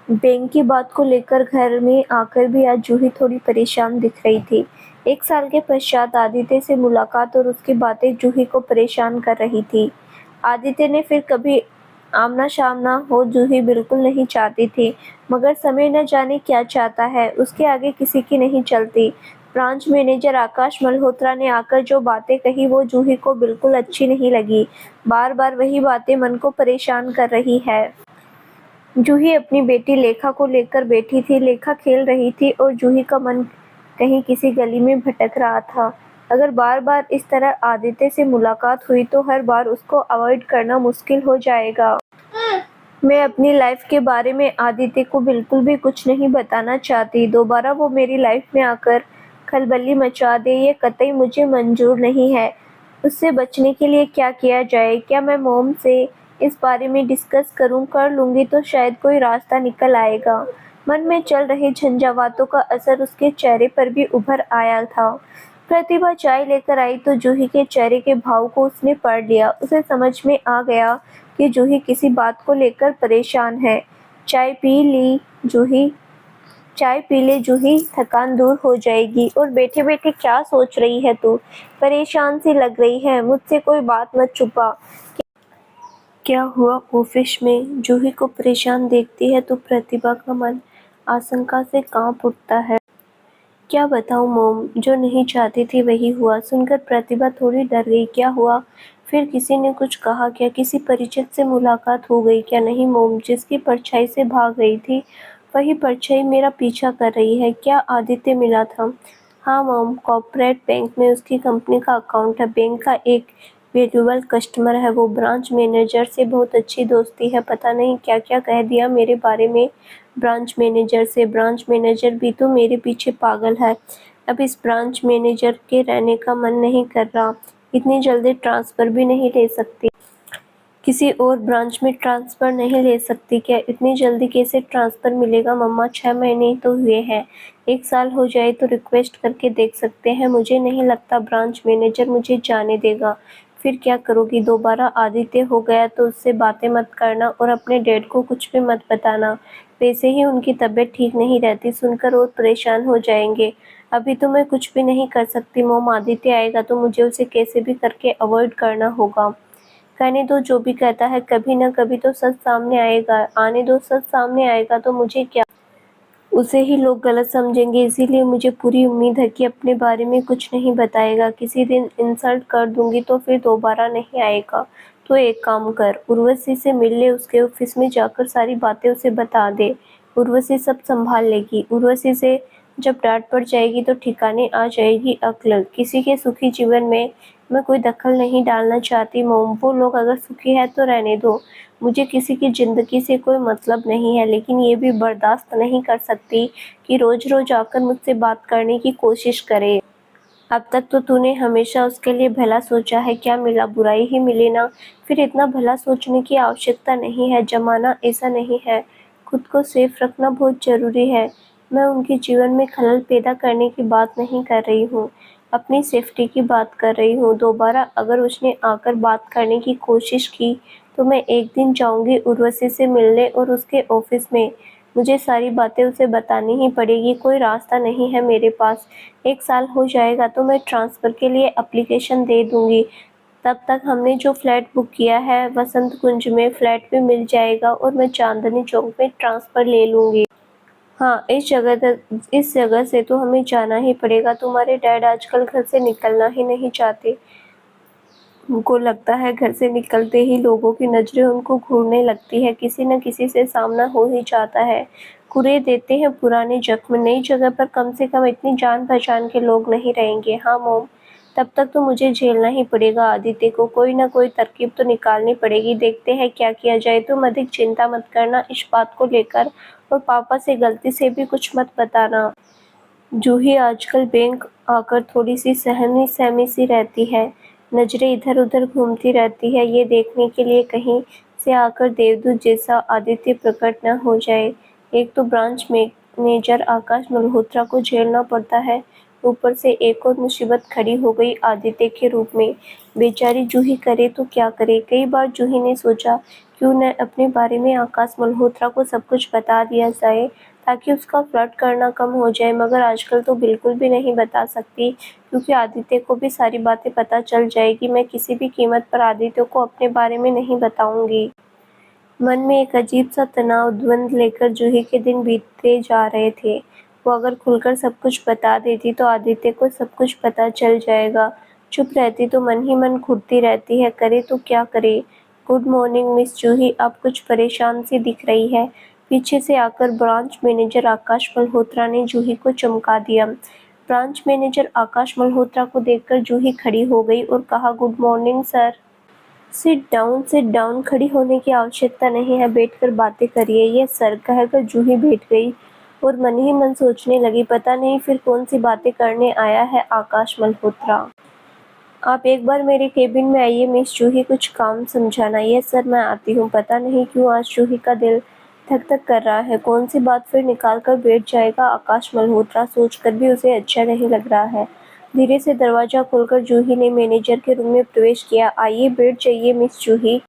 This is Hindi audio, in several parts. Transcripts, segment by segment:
बैंक की बात को लेकर घर में आकर भी आज जूही थोड़ी परेशान दिख रही थी। 1 साल के पश्चात आदित्य से मुलाकात और उसकी बातें जूही को परेशान कर रही थी। आदित्य ने फिर कभी आमना-सामना हो जूही बिल्कुल नहीं चाहती थी, मगर समय न जाने क्या चाहता है, उसके आगे किसी की नहीं चलती। ब्रांच मैनेजर आकाश मल्होत्रा ने आकर जो बातें कही वो जूही को बिल्कुल अच्छी नहीं लगी। बार-बार वही बातें मन को परेशान कर रही है। जूही अपनी बेटी लेखा को लेकर बैठी थी। लेखा खेल रही थी और जूही का मन कहीं किसी गली में भटक रहा था। अगर बार-बार इस तरह आदित्य से मुलाकात हुई तो हर बार उसको अवॉइड करना मुश्किल हो जाएगा। मैं अपनी लाइफ के बारे में आदित्य को बिल्कुल भी कुछ नहीं बताना चाहती। दोबारा वो मेरी लाइफ में आकर खलबली मचा दे ये कतई मुझे मंजूर नहीं है। उससे बचने के लिए क्या किया जाए? क्या मैं मॉम से इस बारे में डिस्कस कर लूँगी तो शायद कोई रास्ता निकल आएगा। मन में चल रहे झंझावातों का असर उसके चेहरे पर भी उभर आया था। प्रतिभा चाय लेकर आई तो जूही के चेहरे के भाव को उसने पढ़ लिया। उसे समझ में आ गया कि जूही किसी बात को लेकर परेशान है। चाय पी ली जूही चाय पी ले जूही, थकान दूर हो जाएगी। और बैठे-बैठे क्या सोच रही है तू? परेशान सी लग रही है, मुझसे कोई बात मत छुपा। क्या हुआ ऑफिस में? जूही को परेशान देखती है तो प्रतिभा का मन आशंका से कांप उठता है। क्या बताऊं मॉम, जो नहीं चाहती थी वही हुआ। सुनकर प्रतिभा थोड़ी डर गई। क्या हुआ? फिर किसी ने कुछ कहा क्या? किसी परिचित से मुलाकात हो गई क्या? नहीं मॉम, जिसकी परछाई से भाग गई थी वही परछाई मेरा पीछा कर रही है। क्या आदित्य मिला था? हाँ मॉम, कॉर्पोरेट बैंक में उसकी कंपनी का अकाउंट है। बैंक का एक वैल्यूएबल कस्टमर है वो। ब्रांच मैनेजर से बहुत अच्छी दोस्ती है। पता नहीं क्या क्या कह दिया मेरे बारे में ब्रांच मैनेजर से। ब्रांच मैनेजर भी तो मेरे पीछे पागल है। अब इस ब्रांच मैनेजर के रहने का मन नहीं कर रहा। इतनी जल्दी ट्रांसफ़र भी नहीं ले सकती। किसी और ब्रांच में ट्रांसफ़र नहीं ले सकती क्या? इतनी जल्दी कैसे ट्रांसफ़र मिलेगा मम्मा? 6 महीने ही तो हुए हैं। 1 साल हो जाए तो रिक्वेस्ट करके देख सकते हैं। मुझे नहीं लगता ब्रांच मैनेजर मुझे जाने देगा। फिर क्या करोगी? दोबारा आदित्य हो गया तो उससे बातें मत करना और अपने डैड को कुछ भी मत बताना। वैसे ही उनकी तबीयत ठीक नहीं रहती, सुनकर और परेशान हो जाएंगे। अभी तो मैं कुछ भी नहीं कर सकती मॉम। आदित्य आएगा तो मुझे उसे कैसे भी करके अवॉइड करना होगा। कहने दो, जो भी कहता है कभी न कभी तो सच सामने आएगा। आने दो, सच सामने आएगा तो मुझे क्या? उसे ही लोग गलत समझेंगे। इसीलिए मुझे पूरी उम्मीद है कि अपने बारे में कुछ नहीं बताएगा। किसी दिन इंसल्ट कर दूंगी तो फिर दोबारा नहीं आएगा। तो एक काम कर, उर्वशी से मिल ले। उसके ऑफिस में जाकर सारी बातें उसे बता दे। उर्वशी सब संभाल लेगी। उर्वशी से जब डांट पड़ जाएगी तो ठिकाने आ जाएगी अक्ल। किसी के सुखी जीवन में मैं कोई दखल नहीं डालना चाहती मॉम। वो लोग अगर सुखी है तो रहने दो। मुझे किसी की ज़िंदगी से कोई मतलब नहीं है, लेकिन ये भी बर्दाश्त नहीं कर सकती कि रोज़-रोज़ आकर मुझसे बात करने की कोशिश करे। अब तक तो तूने हमेशा उसके लिए भला सोचा है, क्या मिला? बुराई ही मिली ना? फिर इतना भला सोचने की आवश्यकता नहीं है। ज़माना ऐसा नहीं है। खुद को सेफ रखना बहुत ज़रूरी है। मैं उनके जीवन में खलल पैदा करने की बात नहीं कर रही हूँ, अपनी सेफ्टी की बात कर रही हूँ। दोबारा अगर उसने आकर बात करने की कोशिश की तो मैं एक दिन जाऊँगी उर्वशी से मिलने और उसके ऑफिस में मुझे सारी बातें उसे बतानी ही पड़ेगी। कोई रास्ता नहीं है मेरे पास। 1 साल हो जाएगा तो मैं ट्रांसफ़र के लिए एप्लीकेशन दे दूँगी। तब तक हमने जो फ्लैट बुक किया है वसंत कुंज में, फ्लैट भी मिल जाएगा और मैं चांदनी चौक में ट्रांसफ़र ले लूँगी। हाँ, इस जगह से तो हमें जाना ही पड़ेगा। तुम्हारे डैड आजकल घर से निकलना ही नहीं चाहते। उनको लगता है घर से निकलते ही लोगों की नज़रें उनको घूरने लगती है। किसी न किसी से सामना हो ही जाता है। कुरे देते हैं पुराने जख्म। नई जगह पर कम से कम इतनी जान पहचान के लोग नहीं रहेंगे। हाँ मॉम, तब तक तो मुझे झेलना ही पड़ेगा आदित्य को। कोई ना कोई तरकीब तो निकालनी पड़ेगी। देखते हैं क्या किया जाए। तुम अधिक चिंता मत करना इस बात को लेकर, और पापा से गलती से भी कुछ मत बताना। जूही आजकल बैंक आकर थोड़ी सी सहमी सी रहती है। नजरें इधर उधर घूमती रहती है, ये देखने के लिए कहीं से आकर देवदूत जैसा आदित्य प्रकट न हो जाए। एक तो ब्रांच मैनेजर आकाश मल्होत्रा को झेलना पड़ता है, ऊपर से एक और मुसीबत खड़ी हो गई आदित्य के रूप में। बेचारी जूही करे तो क्या करे। कई बार जूही ने सोचा क्यों न अपने बारे में आकाश मल्होत्रा को सब कुछ बता दिया जाए ताकि उसका फ्लर्ट करना कम हो जाए, मगर आजकल तो बिल्कुल भी नहीं बता सकती क्योंकि आदित्य को भी सारी बातें पता चल जाएगी। मैं किसी भी कीमत पर आदित्य को अपने बारे में नहीं बताऊंगी। मन में एक अजीब सा तनाव द्वंद लेकर जूही के दिन बीतते जा रहे थे। वो अगर खुलकर सब कुछ बता देती तो आदित्य को सब कुछ पता चल जाएगा। चुप रहती तो मन ही मन घुटती रहती है, करे तो क्या करे। गुड मॉर्निंग मिस जूही, आप कुछ परेशान सी दिख रही है। पीछे से आकर ब्रांच मैनेजर आकाश मल्होत्रा ने जूही को चमका दिया। ब्रांच मैनेजर आकाश मल्होत्रा को देखकर जूही खड़ी हो गई और कहा, good morning sir. Sit down. खड़ी होने की आवश्यकता नहीं है, बैठकर बातें करिए। ये सर कहकर जूही बैठ गई और मन ही मन सोचने लगी, पता नहीं फिर कौन सी बातें करने आया है आकाश मल्होत्रा। आप एक बार मेरे केबिन में आइए मिस जूही, कुछ काम समझाना। है सर, मैं आती हूँ। पता नहीं क्यों आज जूही का दिल धक धक कर रहा है। कौन सी बात फिर निकाल कर बैठ जाएगा आकाश मल्होत्रा, सोचकर भी उसे अच्छा नहीं लग रहा है। धीरे से दरवाजा खोलकर जूही ने मैनेजर के रूम में प्रवेश किया। आइए बैठ जाइए मिस जूही।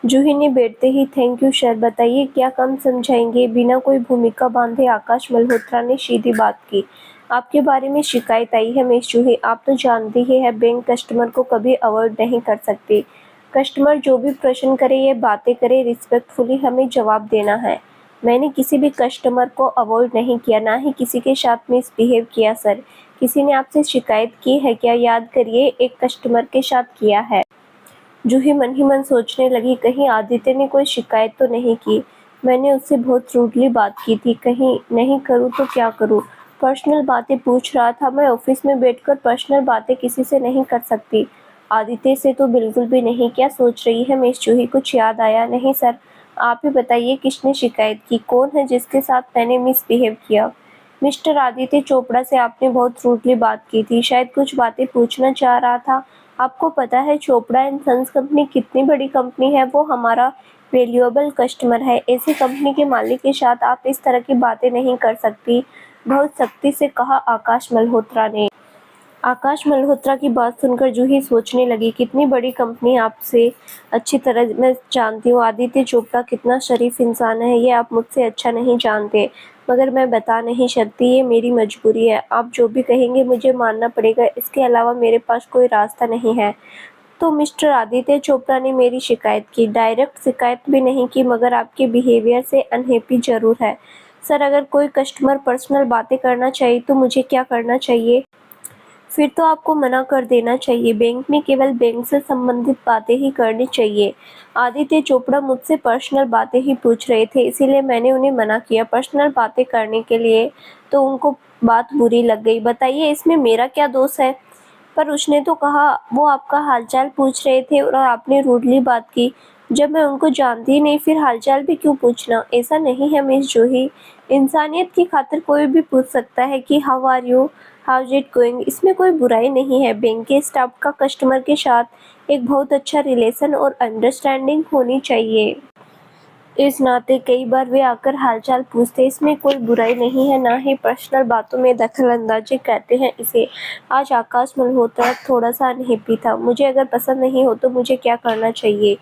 जूही ने बैठते ही, थैंक यू सर, बताइए क्या काम समझाएंगे। बिना कोई भूमिका बांधे आकाश मल्होत्रा ने सीधी बात की। आपके बारे में शिकायत आई है मिस जूही। आप तो जानती ही है बैंक कस्टमर को कभी अवॉइड नहीं कर सकती। कस्टमर जो भी प्रश्न करे या बातें करे, रिस्पेक्टफुली हमें जवाब देना है। मैंने किसी भी कस्टमर को अवॉइड नहीं किया, ना ही किसी के साथ मिसबिहेव किया सर। किसी ने आपसे शिकायत की है क्या? याद करिए, एक कस्टमर के साथ किया है। जूही मन ही मन सोचने लगी, कहीं आदित्य ने कोई शिकायत तो नहीं की। मैंने उससे बहुत रूडली बात की थी, कहीं नहीं करूँ तो क्या करूँ। पर्सनल बातें पूछ रहा था। मैं ऑफिस में बैठकर पर्सनल बातें किसी से नहीं कर सकती। आदित्य से तो बिल्कुल भी नहीं। क्या सोच रही है मिस जूही? कुछ याद आया? नहीं सर। आप ही बताइए, किसने शिकायत की? कौन है जिसके साथ मैंने मिसबिहेव किया? मिस्टर आदित्य चोपड़ा से आपने बहुत रूडली बात की थी। शायद कुछ बातें पूछना चाह रहा था। आपको पता है चोपड़ा एंड सन्स कंपनी कितनी बड़ी कंपनी है? वो हमारा वैल्यूएबल कस्टमर है। ऐसी कंपनी के मालिक के साथ आप इस तरह की बातें नहीं कर सकती, बहुत सख्ती से कहा आकाश मल्होत्रा ने। आकाश मल्होत्रा की बात सुनकर जूही सोचने लगी, कितनी बड़ी कंपनी। आपसे अच्छी तरह मैं जानती हूँ आदित्य चोपड़ा कितना शरीफ इंसान है, ये आप मुझसे अच्छा नहीं जानते, मगर मैं बता नहीं सकती, ये मेरी मजबूरी है। आप जो भी कहेंगे मुझे मानना पड़ेगा, इसके अलावा मेरे पास कोई रास्ता नहीं है। तो मिस्टर आदित्य चोपड़ा ने मेरी शिकायत की। डायरेक्ट शिकायत भी नहीं की, मगर आपके बिहेवियर से अनहैप्पी जरूर है। सर, अगर कोई कस्टमर पर्सनल बातें करना चाहिए तो मुझे क्या करना चाहिए? फिर तो आपको मना कर देना चाहिए। बैंक में केवल बैंक से संबंधित बातें ही करनी चाहिए। आदित्य चोपड़ा मुझसे पर्सनल बातें ही पूछ रहे थे, इसीलिए मैंने उन्हें मना किया पर्सनल बातें करने के लिए, तो उनको बात बुरी लग गई। बताइए इसमें मेरा क्या दोष है? पर उसने तो कहा वो आपका हालचाल पूछ रहे थे और आपने रूडली बात की। जब मैं उनको जानती ही नहीं, फिर हालचाल भी क्यों पूछना? ऐसा नहीं है मिस जूही, इंसानियत की खातिर कोई भी पूछ सकता है कि how are you, how is it going. इसमें कोई बुराई नहीं है। बैंक के स्टाफ का कस्टमर के साथ एक बहुत अच्छा रिलेशन और अंडरस्टैंडिंग होनी चाहिए। इस नाते कई बार वे आकर हालचाल पूछते, इसमें कोई बुराई नहीं है, ना ही पर्सनल बातों में दखलंदाजी कहते हैं इसे। आज आकाश मल्होत्रा थोड़ा सा अनहैप्पी था। मुझे अगर पसंद नहीं हो तो मुझे क्या करना चाहिए?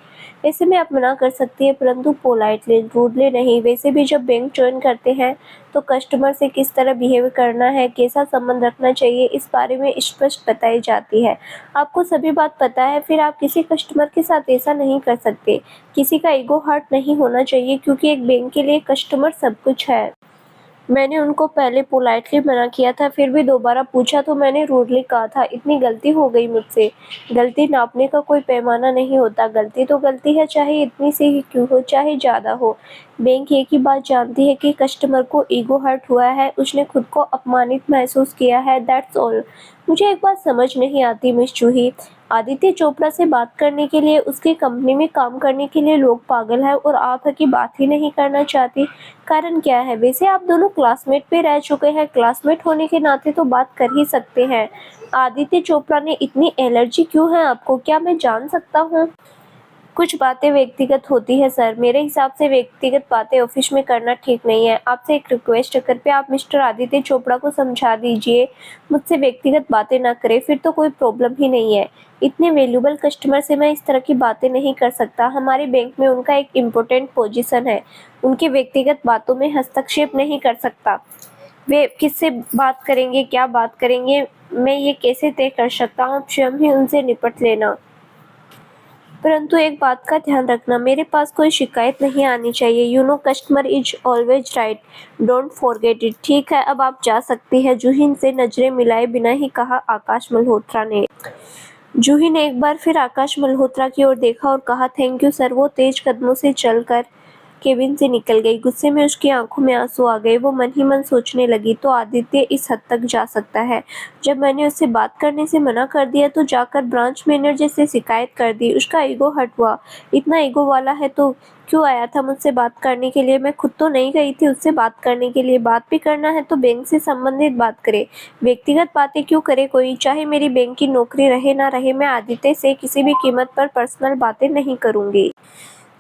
ऐसे में आप मना कर सकती है, परंतु पोलाइटली, रूडली नहीं। वैसे भी जब बैंक ज्वाइन करते हैं तो कस्टमर से किस तरह बिहेव करना है, कैसा संबंध रखना चाहिए, इस बारे में स्पष्ट बताई जाती है। आपको सभी बात पता है, फिर आप किसी कस्टमर के साथ ऐसा नहीं कर सकते। किसी का ईगो हर्ट नहीं होना चाहिए, क्योंकि एक बैंक के लिए कस्टमर सब कुछ है। मैंने उनको पहले पोलाइटली मना किया था, फिर भी दोबारा पूछा तो मैंने रूडली कहा था। इतनी गलती हो गई मुझसे। गलती नापने का कोई पैमाना नहीं होता। गलती तो गलती है, चाहे इतनी सी ही क्यों हो, चाहे ज़्यादा हो। बैंक एक ही बात जानती है कि कस्टमर को ईगो हर्ट हुआ है, उसने खुद को अपमानित महसूस किया है, दैट्स ऑल। मुझे एक बात समझ नहीं आती मिस जूही, आदित्य चोपड़ा से बात करने के लिए, उसकी कंपनी में काम करने के लिए लोग पागल हैं और आप की बात ही नहीं करना चाहती। कारण क्या है? वैसे आप दोनों क्लासमेट पे रह चुके हैं, क्लासमेट होने के नाते तो बात कर ही सकते हैं। आदित्य चोपड़ा ने इतनी एलर्जी क्यों है आपको, क्या मैं जान सकता हूँ? कुछ बातें व्यक्तिगत होती है सर। मेरे हिसाब से व्यक्तिगत बातें ऑफिस में करना ठीक नहीं है। आपसे एक रिक्वेस्ट है, कृपया आप मिस्टर आदित्य चोपड़ा को समझा दीजिए मुझसे व्यक्तिगत बातें ना करें, फिर तो कोई प्रॉब्लम ही नहीं है। इतने वैल्यूबल कस्टमर से मैं इस तरह की बातें नहीं कर सकता। हमारे बैंक में उनका एक इम्पोर्टेंट पोजीशन है, उनकी व्यक्तिगत बातों में हस्तक्षेप नहीं कर सकता। वे किससे बात करेंगे, क्या बात करेंगे, मैं ये कैसे तय कर सकता हूँ? आप स्वयं ही उनसे निपट लेना। परंतु एक बात का ध्यान रखना, मेरे पास कोई शिकायत नहीं आनी चाहिए। You know customer is always right, don't forget it. ठीक है, अब आप जा सकती है, जूही से नजरें मिलाए बिना ही कहा आकाश मल्होत्रा ने। जूही ने एक बार फिर आकाश मल्होत्रा की ओर देखा और कहा, थैंक यू सर। वो तेज कदमों से चलकर केबिन से निकल गई। गुस्से में उसकी आंखों में आंसू आ गए। वो मन ही मन सोचने लगी, तो आदित्य इस हद तक जा सकता है। जब मैंने उससे बात करने से मना कर दिया तो जाकर ब्रांच मैनेजर से शिकायत कर दी। उसका ईगो हर्ट हुआ। इतना ईगो वाला है तो क्यों आया था मुझसे बात करने के लिए? मैं खुद तो नहीं गई थी उससे बात करने के लिए। बात भी करना है तो बैंक से संबंधित बात करे, व्यक्तिगत बातें क्यों करे कोई? चाहे मेरी बैंक की नौकरी रहे ना रहे, मैं आदित्य से किसी भी कीमत पर पर्सनल बातें नहीं करूंगी।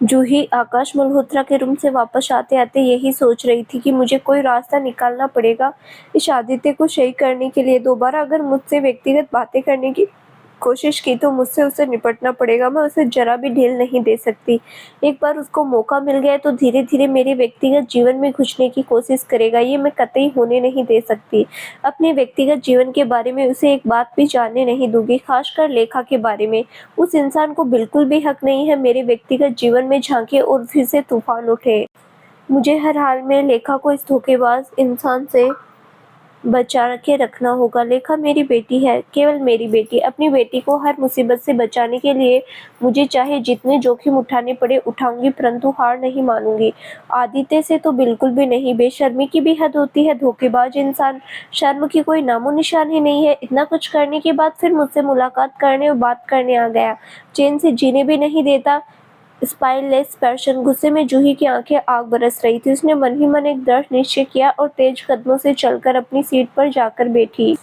जूही आकाश मल्होत्रा के रूम से वापस आते आते यही सोच रही थी कि मुझे कोई रास्ता निकालना पड़ेगा इस आदित्य को सही करने के लिए। दोबारा अगर मुझसे व्यक्तिगत बातें करने की कोशिश की तो मुझसे उससे निपटना पड़ेगा। मैं उसे जरा भी ढील नहीं दे सकती। एक बार उसको मौका मिल गया तो धीरे धीरे मेरे व्यक्तिगत जीवन में घुसने की कोशिश करेगा। ये मैं कतई होने नहीं दे सकती। अपने व्यक्तिगत जीवन के बारे में उसे एक बात भी जानने नहीं दूंगी, खासकर लेखा के बारे में। उस इंसान को बिल्कुल भी हक नहीं है मेरे व्यक्तिगत जीवन में झांके और फिर से तूफान उठे। मुझे हर हाल में लेखा को इस धोखेबाज इंसान से बचा के रखना होगा। लेखा मेरी बेटी है, केवल मेरी बेटी। अपनी बेटी को हर मुसीबत से बचाने के लिए मुझे चाहे जितने जोखिम उठाने पड़े उठाऊंगी, परंतु हार नहीं मानूंगी। आदित्य से तो बिल्कुल भी नहीं। बेशर्मी की भी हद होती है। धोखेबाज इंसान, शर्म की कोई नामो निशान ही नहीं है। इतना कुछ करने के बाद फिर मुझसे मुलाकात करने और बात करने आ गया। चैन से जीने भी नहीं देता। Spineless person. गुस्से में जूही की आंखें आग बरस रही थी। उसने मन ही मन एक दृढ़ निश्चय किया और तेज कदमों से चलकर अपनी सीट पर जाकर बैठी।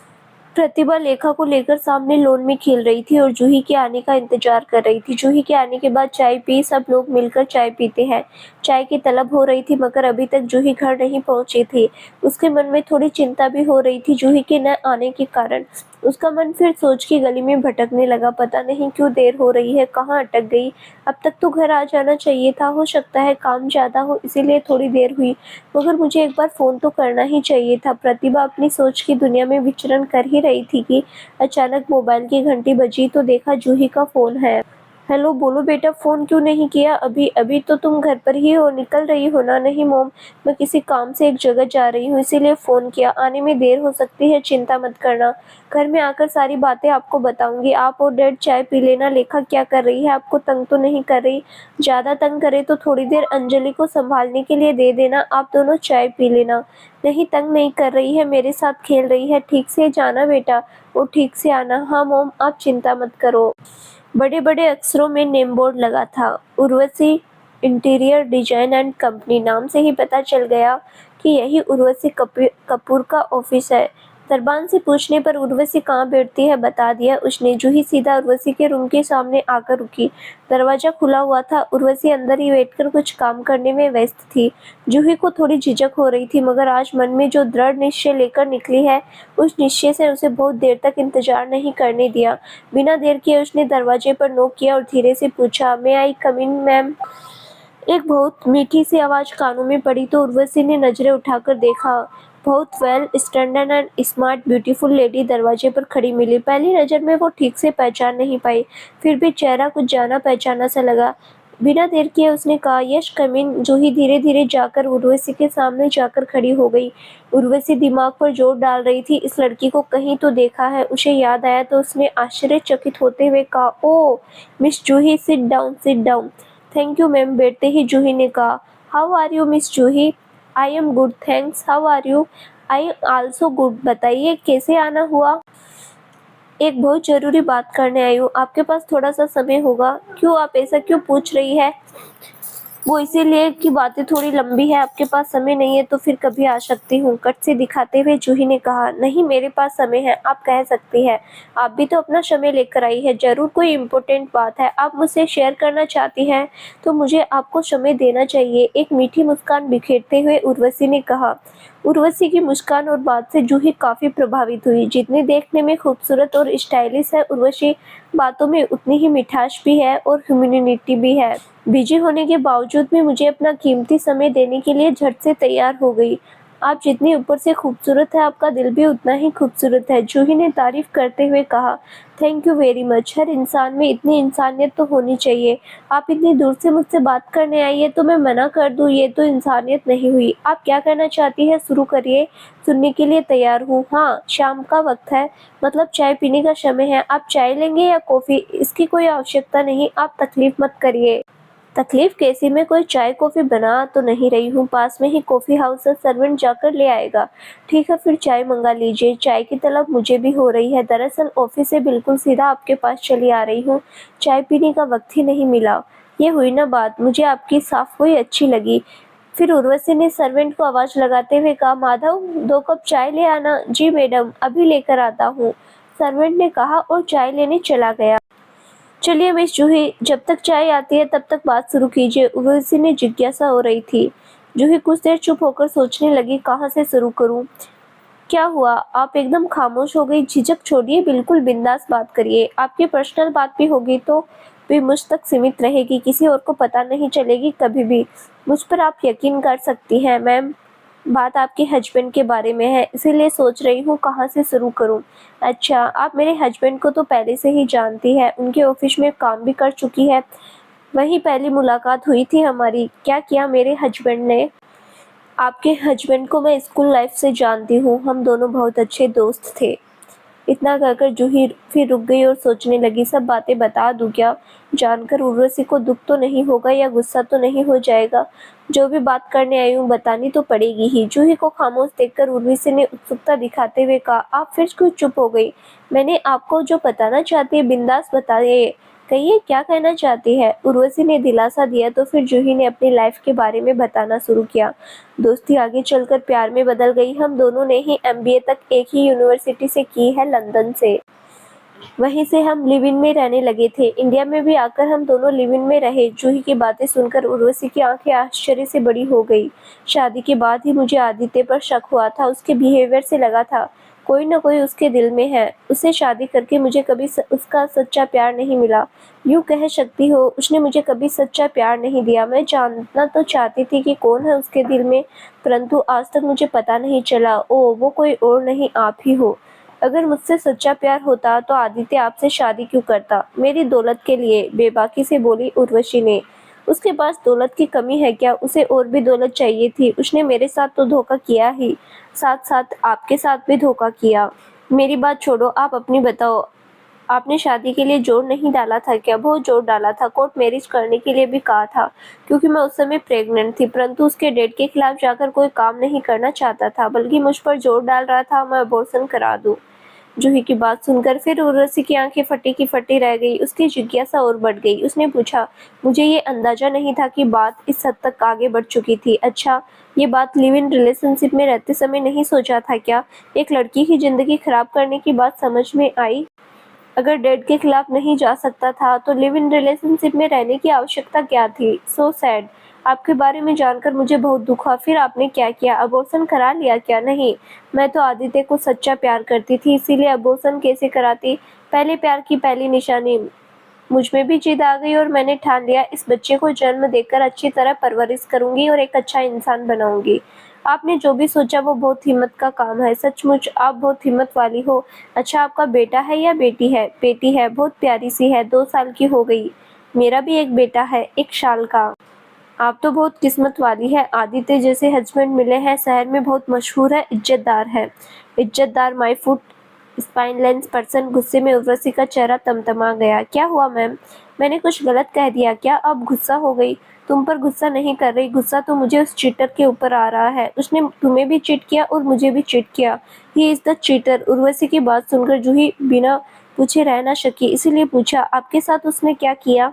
प्रतिभा लेखा को लेकर सामने लॉन में खेल रही थी और जूही के आने का इंतजार कर रही थी। जूही के आने के बाद चाय पी। सब लोग मिलकर चाय पीते हैं। चाय की तलब हो रही थी मगर अभी तक जूही घर नहीं पहुंची थी। उसके मन में थोड़ी चिंता भी हो रही थी जूही के न आने के कारण। उसका मन फिर सोच की गली में भटकने लगा। पता नहीं क्यों देर हो रही है, कहाँ अटक गई। अब तक तो घर आ जाना चाहिए था। हो सकता है काम ज्यादा हो इसीलिए थोड़ी देर हुई, मगर मुझे एक बार फोन तो करना ही चाहिए था। प्रतिभा अपनी सोच की दुनिया में विचरण कर ही रही थी कि अचानक मोबाइल की घंटी बजी तो देखा जूही का फोन है। हेलो, बोलो बेटा, फोन क्यों नहीं किया? अभी अभी तो तुम घर पर ही हो, निकल रही हो ना? नहीं मोम, मैं किसी काम से एक जगह जा रही हूँ इसीलिए फोन किया। आने में देर हो सकती है, चिंता मत करना। घर में आकर सारी बातें आपको बताऊंगी। आप और डैड चाय पी लेना। लेखा क्या कर रही है? आपको तंग तो नहीं कर रही? ज्यादा तंग करे तो थोड़ी देर अंजलि को संभालने के लिए दे देना। आप दोनों चाय पी लेना। नहीं, तंग नहीं कर रही है, मेरे साथ खेल रही है। ठीक से जाना बेटा और ठीक से आना। हाँ मोम, आप चिंता मत करो। बड़े बड़े अक्षरों में नेम बोर्ड लगा था, Urvashi interior design and company. नाम से ही पता चल गया कि यही उर्वशी कपूर का ऑफिस है। दरबान से पूछने पर उर्वशी कहाँ बैठती है बता दिया उसने। जूही सीधा उर्वशी के रूम के सामने आकर रुकी। दरवाजा खुला हुआ था। उर्वशी अंदर ही बैठकर कुछ काम करने में व्यस्त थी। जूही को थोड़ी झिझक हो रही थी मगर आज मन में जो दृढ़ निश्चय लेकर निकली है उस निश्चय से उसे बहुत देर तक इंतजार नहीं करने दिया। बिना देर किए उसने दरवाजे पर नॉक किया और धीरे से पूछा, मे आई कम इन मैम? एक बहुत मीठी सी आवाज कानों में पड़ी तो उर्वशी ने नजरें उठाकर देखा। बहुत well standard and smart beautiful lady दरवाजे पर खड़ी मिली। पहली नजर में वो ठीक से पहचान नहीं पाई, फिर भी चेहरा कुछ जाना पहचाना सा लगा। बिना देर किए उसने कहा, यश कम इन। जूही धीरे धीरे जाकर उर्वशी के सामने जाकर खड़ी हो गई। उर्वशी दिमाग पर जोर डाल रही थी, इस लड़की को कहीं तो देखा है। उसे याद आया तो उसने आश्चर्यचकित होते हुए कहा, oh miss Juhi, sit down sit down. Thank you ma'am, बैठते ही जूही ने कहा। How are you miss Juhi? I am good thanks. How are you? I also good. बताइए कैसे आना हुआ? एक बहुत जरूरी बात करने आई हूँ। आपके पास थोड़ा सा समय होगा? क्यों, आप ऐसा क्यों पूछ रही है? वो इसीलिए कि बातें थोड़ी लंबी है, आपके पास समय नहीं है तो फिर कभी आ सकती हूँ, कट से दिखाते हुए जूही ने कहा। नहीं, मेरे पास समय है, आप कह सकती हैं। आप भी तो अपना समय लेकर आई है, जरूर कोई इम्पोर्टेंट बात है, आप मुझसे शेयर करना चाहती हैं तो मुझे आपको समय देना चाहिए, एक मीठी मुस्कान बिखेरते हुए उर्वशी ने कहा। उर्वशी की मुस्कान और बात से जूही काफी प्रभावित हुई। जितनी देखने में खूबसूरत और स्टाइलिश है उर्वशी, बातों में उतनी ही मिठास भी है और ह्यूमैनिटी भी है। बिजी होने के बावजूद भी मुझे अपना कीमती समय देने के लिए झट से तैयार हो गई। आप जितनी ऊपर से खूबसूरत है, आपका दिल भी उतना ही खूबसूरत है, जूही ने तारीफ करते हुए कहा। Thank you very much. हर इंसान में इतनी इंसानियत तो होनी चाहिए। आप इतनी दूर से मुझसे बात करने आई है तो मैं मना कर दूं, ये तो इंसानियत नहीं हुई। आप क्या कहना चाहती है, शुरू करिए, सुनने के लिए तैयार हूँ। हाँ, शाम का वक्त है, मतलब चाय पीने का समय है। आप चाय लेंगे या कॉफी? इसकी कोई आवश्यकता नहीं, आप तकलीफ मत करिए। तकलीफ कैसी? मैं कोई चाय कॉफी बना तो नहीं रही हूँ, पास में ही कॉफी हाउस है, सर्वेंट जाकर ले आएगा। ठीक है, फिर चाय मंगा लीजिए। चाय की तलब मुझे भी हो रही है, दरअसल ऑफिस से बिल्कुल सीधा आपके पास चली आ रही हूँ, चाय पीने का वक्त ही नहीं मिला। ये हुई ना बात, मुझे आपकी साफगोई अच्छी लगी। फिर उर्वशी ने सर्वेंट को आवाज लगाते हुए कहा, माधव 2 कप चाय ले आना। जी मैडम, अभी लेकर आता हूँ, सर्वेंट ने कहा और चाय लेने चला गया। चलिए मिस जूही, जब तक चाय आती है तब तक बात शुरू कीजिए, उर्वशी ने जिज्ञासा हो रही थी। जूही कुछ देर चुप होकर सोचने लगी, कहाँ से शुरू करूं। क्या हुआ, आप एकदम खामोश हो गई? झिझक छोड़िए, बिल्कुल बिंदास बात करिए। आपकी पर्सनल बात भी होगी तो भी मुझ तक सीमित रहेगी, किसी और को पता नहीं चलेगी कभी भी। मुझ पर आप यकीन कर सकती हैं मैम। बात आपके हस्बैंड के बारे में है, इसीलिए सोच रही हूँ कहाँ से शुरू करूँ। अच्छा, आप मेरे हस्बैंड को तो पहले से ही जानती है, उनके ऑफिस में काम भी कर चुकी है, वही पहली मुलाकात हुई थी हमारी। क्या किया मेरे हस्बैंड ने? आपके हस्बैंड को मैं स्कूल लाइफ से जानती हूँ, हम दोनों बहुत अच्छे दोस्त थे। इतना कहकर जूही फिर रुक गई और सोचने लगी, सब बातें बता दूं क्या? जानकर उर्वशी को दुख तो नहीं होगा या गुस्सा तो नहीं हो जाएगा? जो भी बात करने आई हूँ बतानी तो पड़ेगी ही। जूही को खामोश देखकर उर्वशी ने उत्सुकता दिखाते हुए कहा, आप फिर क्यों चुप हो गई? मैंने आपको जो बताना चाहती है बिंदास बताइए, कहिए क्या कहना चाहती है? उर्वशी ने दिलासा दिया तो फिर जूही ने अपनी लाइफ के बारे में बताना शुरू किया। दोस्ती आगे चलकर प्यार में बदल गई। हम दोनों ने ही एमबीए तक एक ही यूनिवर्सिटी से की है, लंदन से। वहीं से हम लिव इन में रहने लगे थे। इंडिया में भी आकर हम दोनों लिव इन में रहे। जूही की बातें सुनकर उर्वशी की आंखें आश्चर्य से बड़ी हो गई। शादी के बाद ही मुझे आदित्य पर शक हुआ था, उसके बिहेवियर से लगा था कोई न कोई उसके दिल में है। उससे शादी करके मुझे कभी उसका सच्चा प्यार नहीं मिला। यूँ कह सकती हो उसने मुझे कभी सच्चा प्यार नहीं दिया। मैं जानना तो चाहती थी कि कौन है उसके दिल में, परंतु आज तक मुझे पता नहीं चला। ओह, वो कोई और नहीं, आप ही हो। अगर मुझसे सच्चा प्यार होता तो आदित्य आपसे शादी क्यों करता? मेरी दौलत के लिए, बेबाकी से बोली उर्वशी ने। उसके पास दौलत की कमी है क्या? उसे और भी दौलत चाहिए थी। उसने मेरे साथ तो धोखा किया ही, साथ साथ आपके साथ भी धोखा किया। मेरी बात छोड़ो, आप अपनी बताओ। आपने शादी के लिए जोर नहीं डाला था क्या? बहुत जोर डाला था, कोर्ट मैरिज करने के लिए भी कहा था, क्योंकि मैं उस समय प्रेग्नेंट थी, परंतु उसके डैड के खिलाफ जाकर कोई काम नहीं करना चाहता था, बल्कि मुझ पर जोर डाल रहा था मैं अबॉर्शन करा दूं। जूही की बात सुनकर फिर उर्वशी की आंखें फटी की फटी रह गई। उसकी जिज्ञासा और बढ़ गई। उसने पूछा, मुझे ये अंदाजा नहीं था कि बात इस हद तक आगे बढ़ चुकी थी। अच्छा, ये बात लिव इन रिलेशनशिप में रहते समय नहीं सोचा था क्या? एक लड़की की जिंदगी खराब करने की बात समझ में आई? अगर डैड के खिलाफ नहीं जा सकता था तो लिव इन रिलेशनशिप में रहने की आवश्यकता क्या थी? So sad. आपके बारे में जानकर मुझे बहुत दुख हुआ। फिर आपने क्या किया? अबॉर्शन करा लिया क्या? नहीं, मैं तो आदित्य को सच्चा प्यार करती थी, इसीलिए अबॉर्शन कैसे कराती? पहले प्यार की पहली निशानी। मुझ में भी जिद आ गई और मैंने ठान लिया, इस बच्चे को जन्म देकर अच्छी तरह परवरिश करूंगी और एक अच्छा इंसान बनाऊंगी। आपने जो भी सोचा वो बहुत हिम्मत का काम है, सचमुच आप बहुत हिम्मत वाली हो। अच्छा, आपका बेटा है या बेटी है? बेटी है, बहुत प्यारी सी है, 2 साल की हो गई। मेरा भी एक बेटा है, 1 साल का। आप तो बहुत किस्मत वाली है, आदित्य जैसे हस्बैंड मिले हैं, शहर में बहुत मशहूर है, इज्जतदार है। इज्जतदार माय फुट स्पाइनलेस पर्सन। गुस्से में उर्वशी का चेहरा तमतमा गया। क्या हुआ मैम? मैंने कुछ गलत कह दिया क्या? अब गुस्सा हो गई? तुम पर गुस्सा नहीं कर रही, गुस्सा तो मुझे उस चीटर के ऊपर आ रहा है। उसने तुम्हें भी चीट किया और मुझे भी चीट किया। He is the cheater. Urvashi की बात सुनकर जूही बिना पूछे रह ना सकी, इसीलिए पूछा, आपके साथ उसने क्या किया?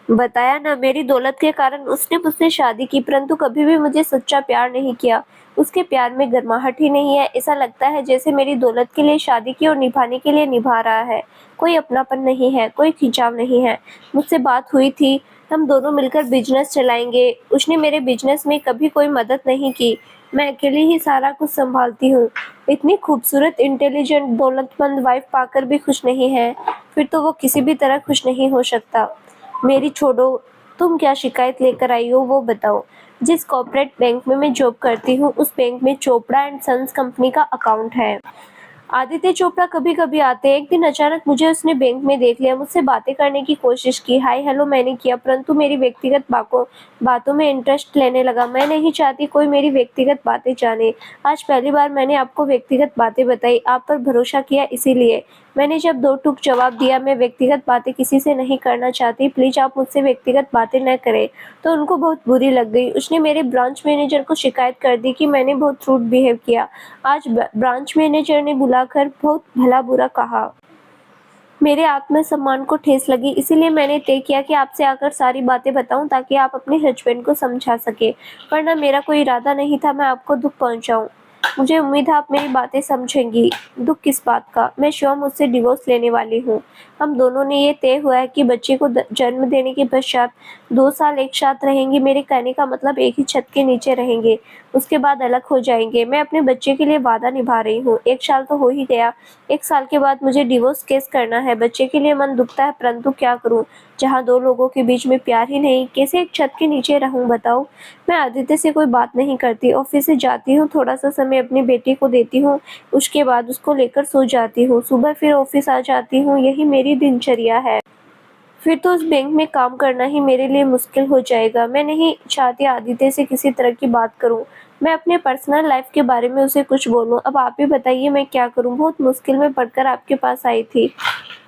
बताया ना, मेरी दौलत के कारण उसने मुझसे शादी की, परंतु कभी भी मुझे सच्चा प्यार नहीं किया। उसके प्यार में गर्माहट ही नहीं है। ऐसा लगता है जैसे मेरी दौलत के लिए शादी की और निभाने के लिए निभा रहा है। कोई अपनापन नहीं है, कोई खिंचाव नहीं है। मुझसे बात हुई थी, हम दोनों मिलकर बिजनेस चलाएंगे। उसने मेरे बिजनेस में कभी कोई मदद नहीं की। मैं अकेली ही सारा कुछ संभालती हूँ। इतनी खूबसूरत, इंटेलिजेंट, दौलतमंद वाइफ पाकर भी खुश नहीं है, फिर तो वो किसी भी तरह खुश नहीं हो सकता। मेरी छोड़ो, तुम क्या शिकायत लेकर आई हो वो बताओ। जिस कॉर्पोरेट बैंक में मैं जॉब करती हूँ, उस बैंक में चोपड़ा एंड सन्स कंपनी का अकाउंट है। आदित्य चोपड़ा कभी-कभी आते हैं। एक दिन अचानक मुझे उसने बैंक में देख लिया। मुझसे बातें करने की कोशिश की, हाय हेलो मैंने किया, परंतु मेरी व्यक्तिगत बातों में इंटरेस्ट लेने लगा। मैं नहीं चाहती कोई मेरी व्यक्तिगत बातें जाने। आज पहली बार मैंने आपको व्यक्तिगत बातें बताई, आप पर भरोसा किया इसीलिए। मैंने जब दो टूक जवाब दिया, मैं व्यक्तिगत बातें किसी से नहीं करना चाहती, प्लीज आप मुझसे व्यक्तिगत बातें न करें, तो उनको बहुत बुरी लग गई। उसने मेरे ब्रांच मैनेजर को शिकायत कर दी कि मैंने बहुत रूड बिहेव किया। आज ब्रांच मैनेजर ने बुलाकर बहुत भला बुरा कहा। मेरे आत्मसम्मान को ठेस लगी, इसीलिए मैंने तय किया कि आपसे आकर सारी बातें बताऊं ताकि आप अपने हस्बैंड को समझा सके। वरना मेरा कोई इरादा नहीं था मैं आपको दुख पहुंचाऊं। मुझे उम्मीद है आप मेरी बातें समझेंगी। दुख किस बात का? मैं शिवम मुझसे डिवोर्स लेने वाली हूँ। हम दोनों ने ये तय हुआ है कि बच्चे को जन्म देने के पश्चात 2 साल एक साथ रहेंगे। मेरे कहने का मतलब एक ही छत के नीचे रहेंगे, उसके बाद अलग हो जाएंगे। मैं अपने बच्चे के लिए वादा निभा रही हूँ। 1 साल तो हो ही गया, 1 साल के बाद मुझे डिवोर्स केस करना है। बच्चे के लिए मन दुखता है, परंतु क्या करूँ? जहाँ 2 लोगों के बीच में प्यार ही नहीं, कैसे एक छत के नीचे रहूँ बताओ? मैं आदित्य से कोई बात नहीं करती, ऑफिस से जाती हूँ, थोड़ा सा समय अपनी बेटी को देती हूँ, उसके बाद उसको लेकर सो जाती हूँ, सुबह फिर ऑफिस आ जाती हूँ। यही मेरी दिनचर्या है। फिर तो उस बैंक में काम करना ही मेरे लिए मुश्किल हो जाएगा। मैं नहीं चाहती आदित्य से किसी तरह की बात करूं। मैं अपने पर्सनल लाइफ के बारे में उसे कुछ बोलूं। अब आप ही बताइए मैं क्या करूं? बहुत मुश्किल में पड़कर आपके पास आई थी।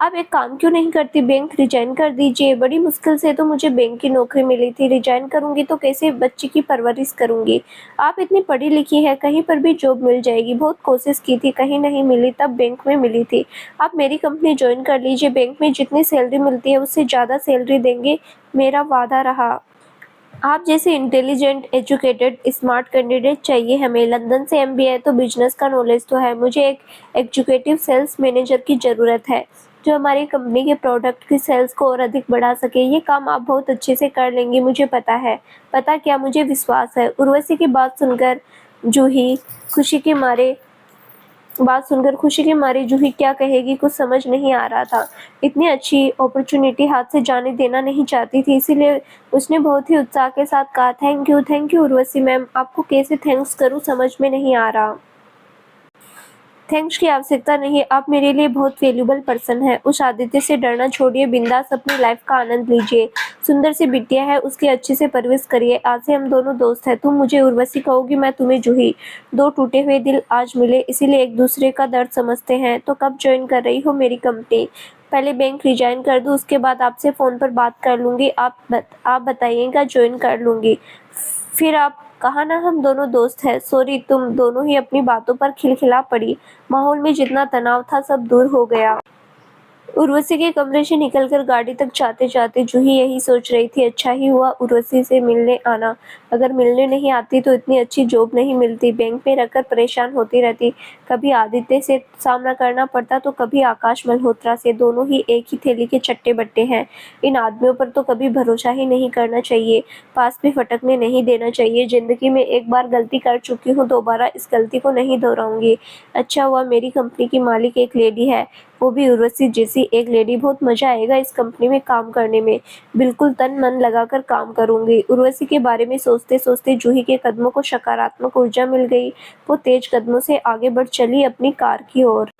आप एक काम क्यों नहीं करती? बैंक रिजाइन कर दीजिए। बड़ी मुश्किल से तो मुझे बैंक की नौकरी मिली थी। रिजाइन करूंगी तो कैसे बच्चे की परवरिश करूंगी? आप इतनी पढ़ी लिखी है, कहीं पर भी जॉब मिल जाएगी। बहुत कोशिश की थी, कहीं नहीं मिली, तब बैंक में मिली थी। आप मेरी कंपनी ज्वाइन कर लीजिए। बैंक में जितनी सैलरी मिलती है उससे ज़्यादा सैलरी देंगे, मेरा वादा रहा। आप जैसे इंटेलिजेंट, एजुकेटेड, स्मार्ट कैंडिडेट चाहिए हमें। लंदन से एमबीए है तो बिजनेस का नॉलेज तो है। मुझे एक एग्जीक्यूटिव सेल्स मैनेजर की ज़रूरत है जो हमारी कंपनी के प्रोडक्ट की सेल्स को और अधिक बढ़ा सके। ये काम आप बहुत अच्छे से कर लेंगी, मुझे पता है। पता क्या, मुझे विश्वास है। उर्वशी की बात सुनकर खुशी के मारे जूही क्या कहेगी कुछ समझ नहीं आ रहा था। इतनी अच्छी अपॉर्चुनिटी हाथ से जाने देना नहीं चाहती थी, इसीलिए उसने बहुत ही उत्साह के साथ कहा, थैंक यू उर्वशी मैम। आपको कैसे थैंक्स करूं समझ में नहीं आ रहा। थैंक्स की आवश्यकता नहीं, आप मेरे लिए बहुत वैल्यूबल पर्सन है। उस आदित्य से डरना छोड़िए, बिंदास अपनी लाइफ का आनंद लीजिए। सुंदर सी बिटिया है, उसकी अच्छे से परवरिश करिए। आज से हम दोनों दोस्त हैं। तुम मुझे उर्वशी कहोगी, मैं तुम्हें जूही। 2 टूटे हुए दिल आज मिले, इसीलिए एक दूसरे का दर्द समझते हैं। तो कब ज्वाइन कर रही हो मेरी कंपनी? पहले बैंक रिजाइन कर दूं, उसके बाद आपसे फ़ोन पर बात कर लूँगी। आप बताइएगा, ज्वाइन कर लूँगी। फिर आप कहा ना हम दोनों दोस्त हैं। सॉरी, तुम दोनों ही अपनी बातों पर खिलखिला पड़ी। माहौल में जितना तनाव था सब दूर हो गया। उर्वशी के कमरे से निकलकर गाड़ी तक जाते-जाते जूही यही सोच रही थी, अच्छा ही हुआ उर्वशी से मिलने आना। अगर मिलने नहीं आती तो इतनी अच्छी जॉब नहीं मिलती, बैंक में रहकर परेशान होती रहती। कभी आदित्य से सामना करना पड़ता तो कभी आकाश मल्होत्रा से। दोनों ही एक ही थैली के चट्टे-बट्टे हैं। इन आदमियों पर तो कभी भरोसा ही नहीं करना चाहिए, पास भी फटकने नहीं देना चाहिए। जिंदगी में एक बार गलती कर चुकी हूँ, दोबारा इस गलती को नहीं दोहराऊंगी। अच्छा हुआ मेरी कंपनी की मालिक एक लेडी है, वो भी उर्वशी जैसी एक लेडी। बहुत मजा आएगा इस कंपनी में काम करने में। बिल्कुल तन मन लगाकर काम करूंगी। उर्वशी के बारे में सोचते सोचते जूही के कदमों को सकारात्मक ऊर्जा मिल गई। वो तेज कदमों से आगे बढ़ चली अपनी कार की ओर।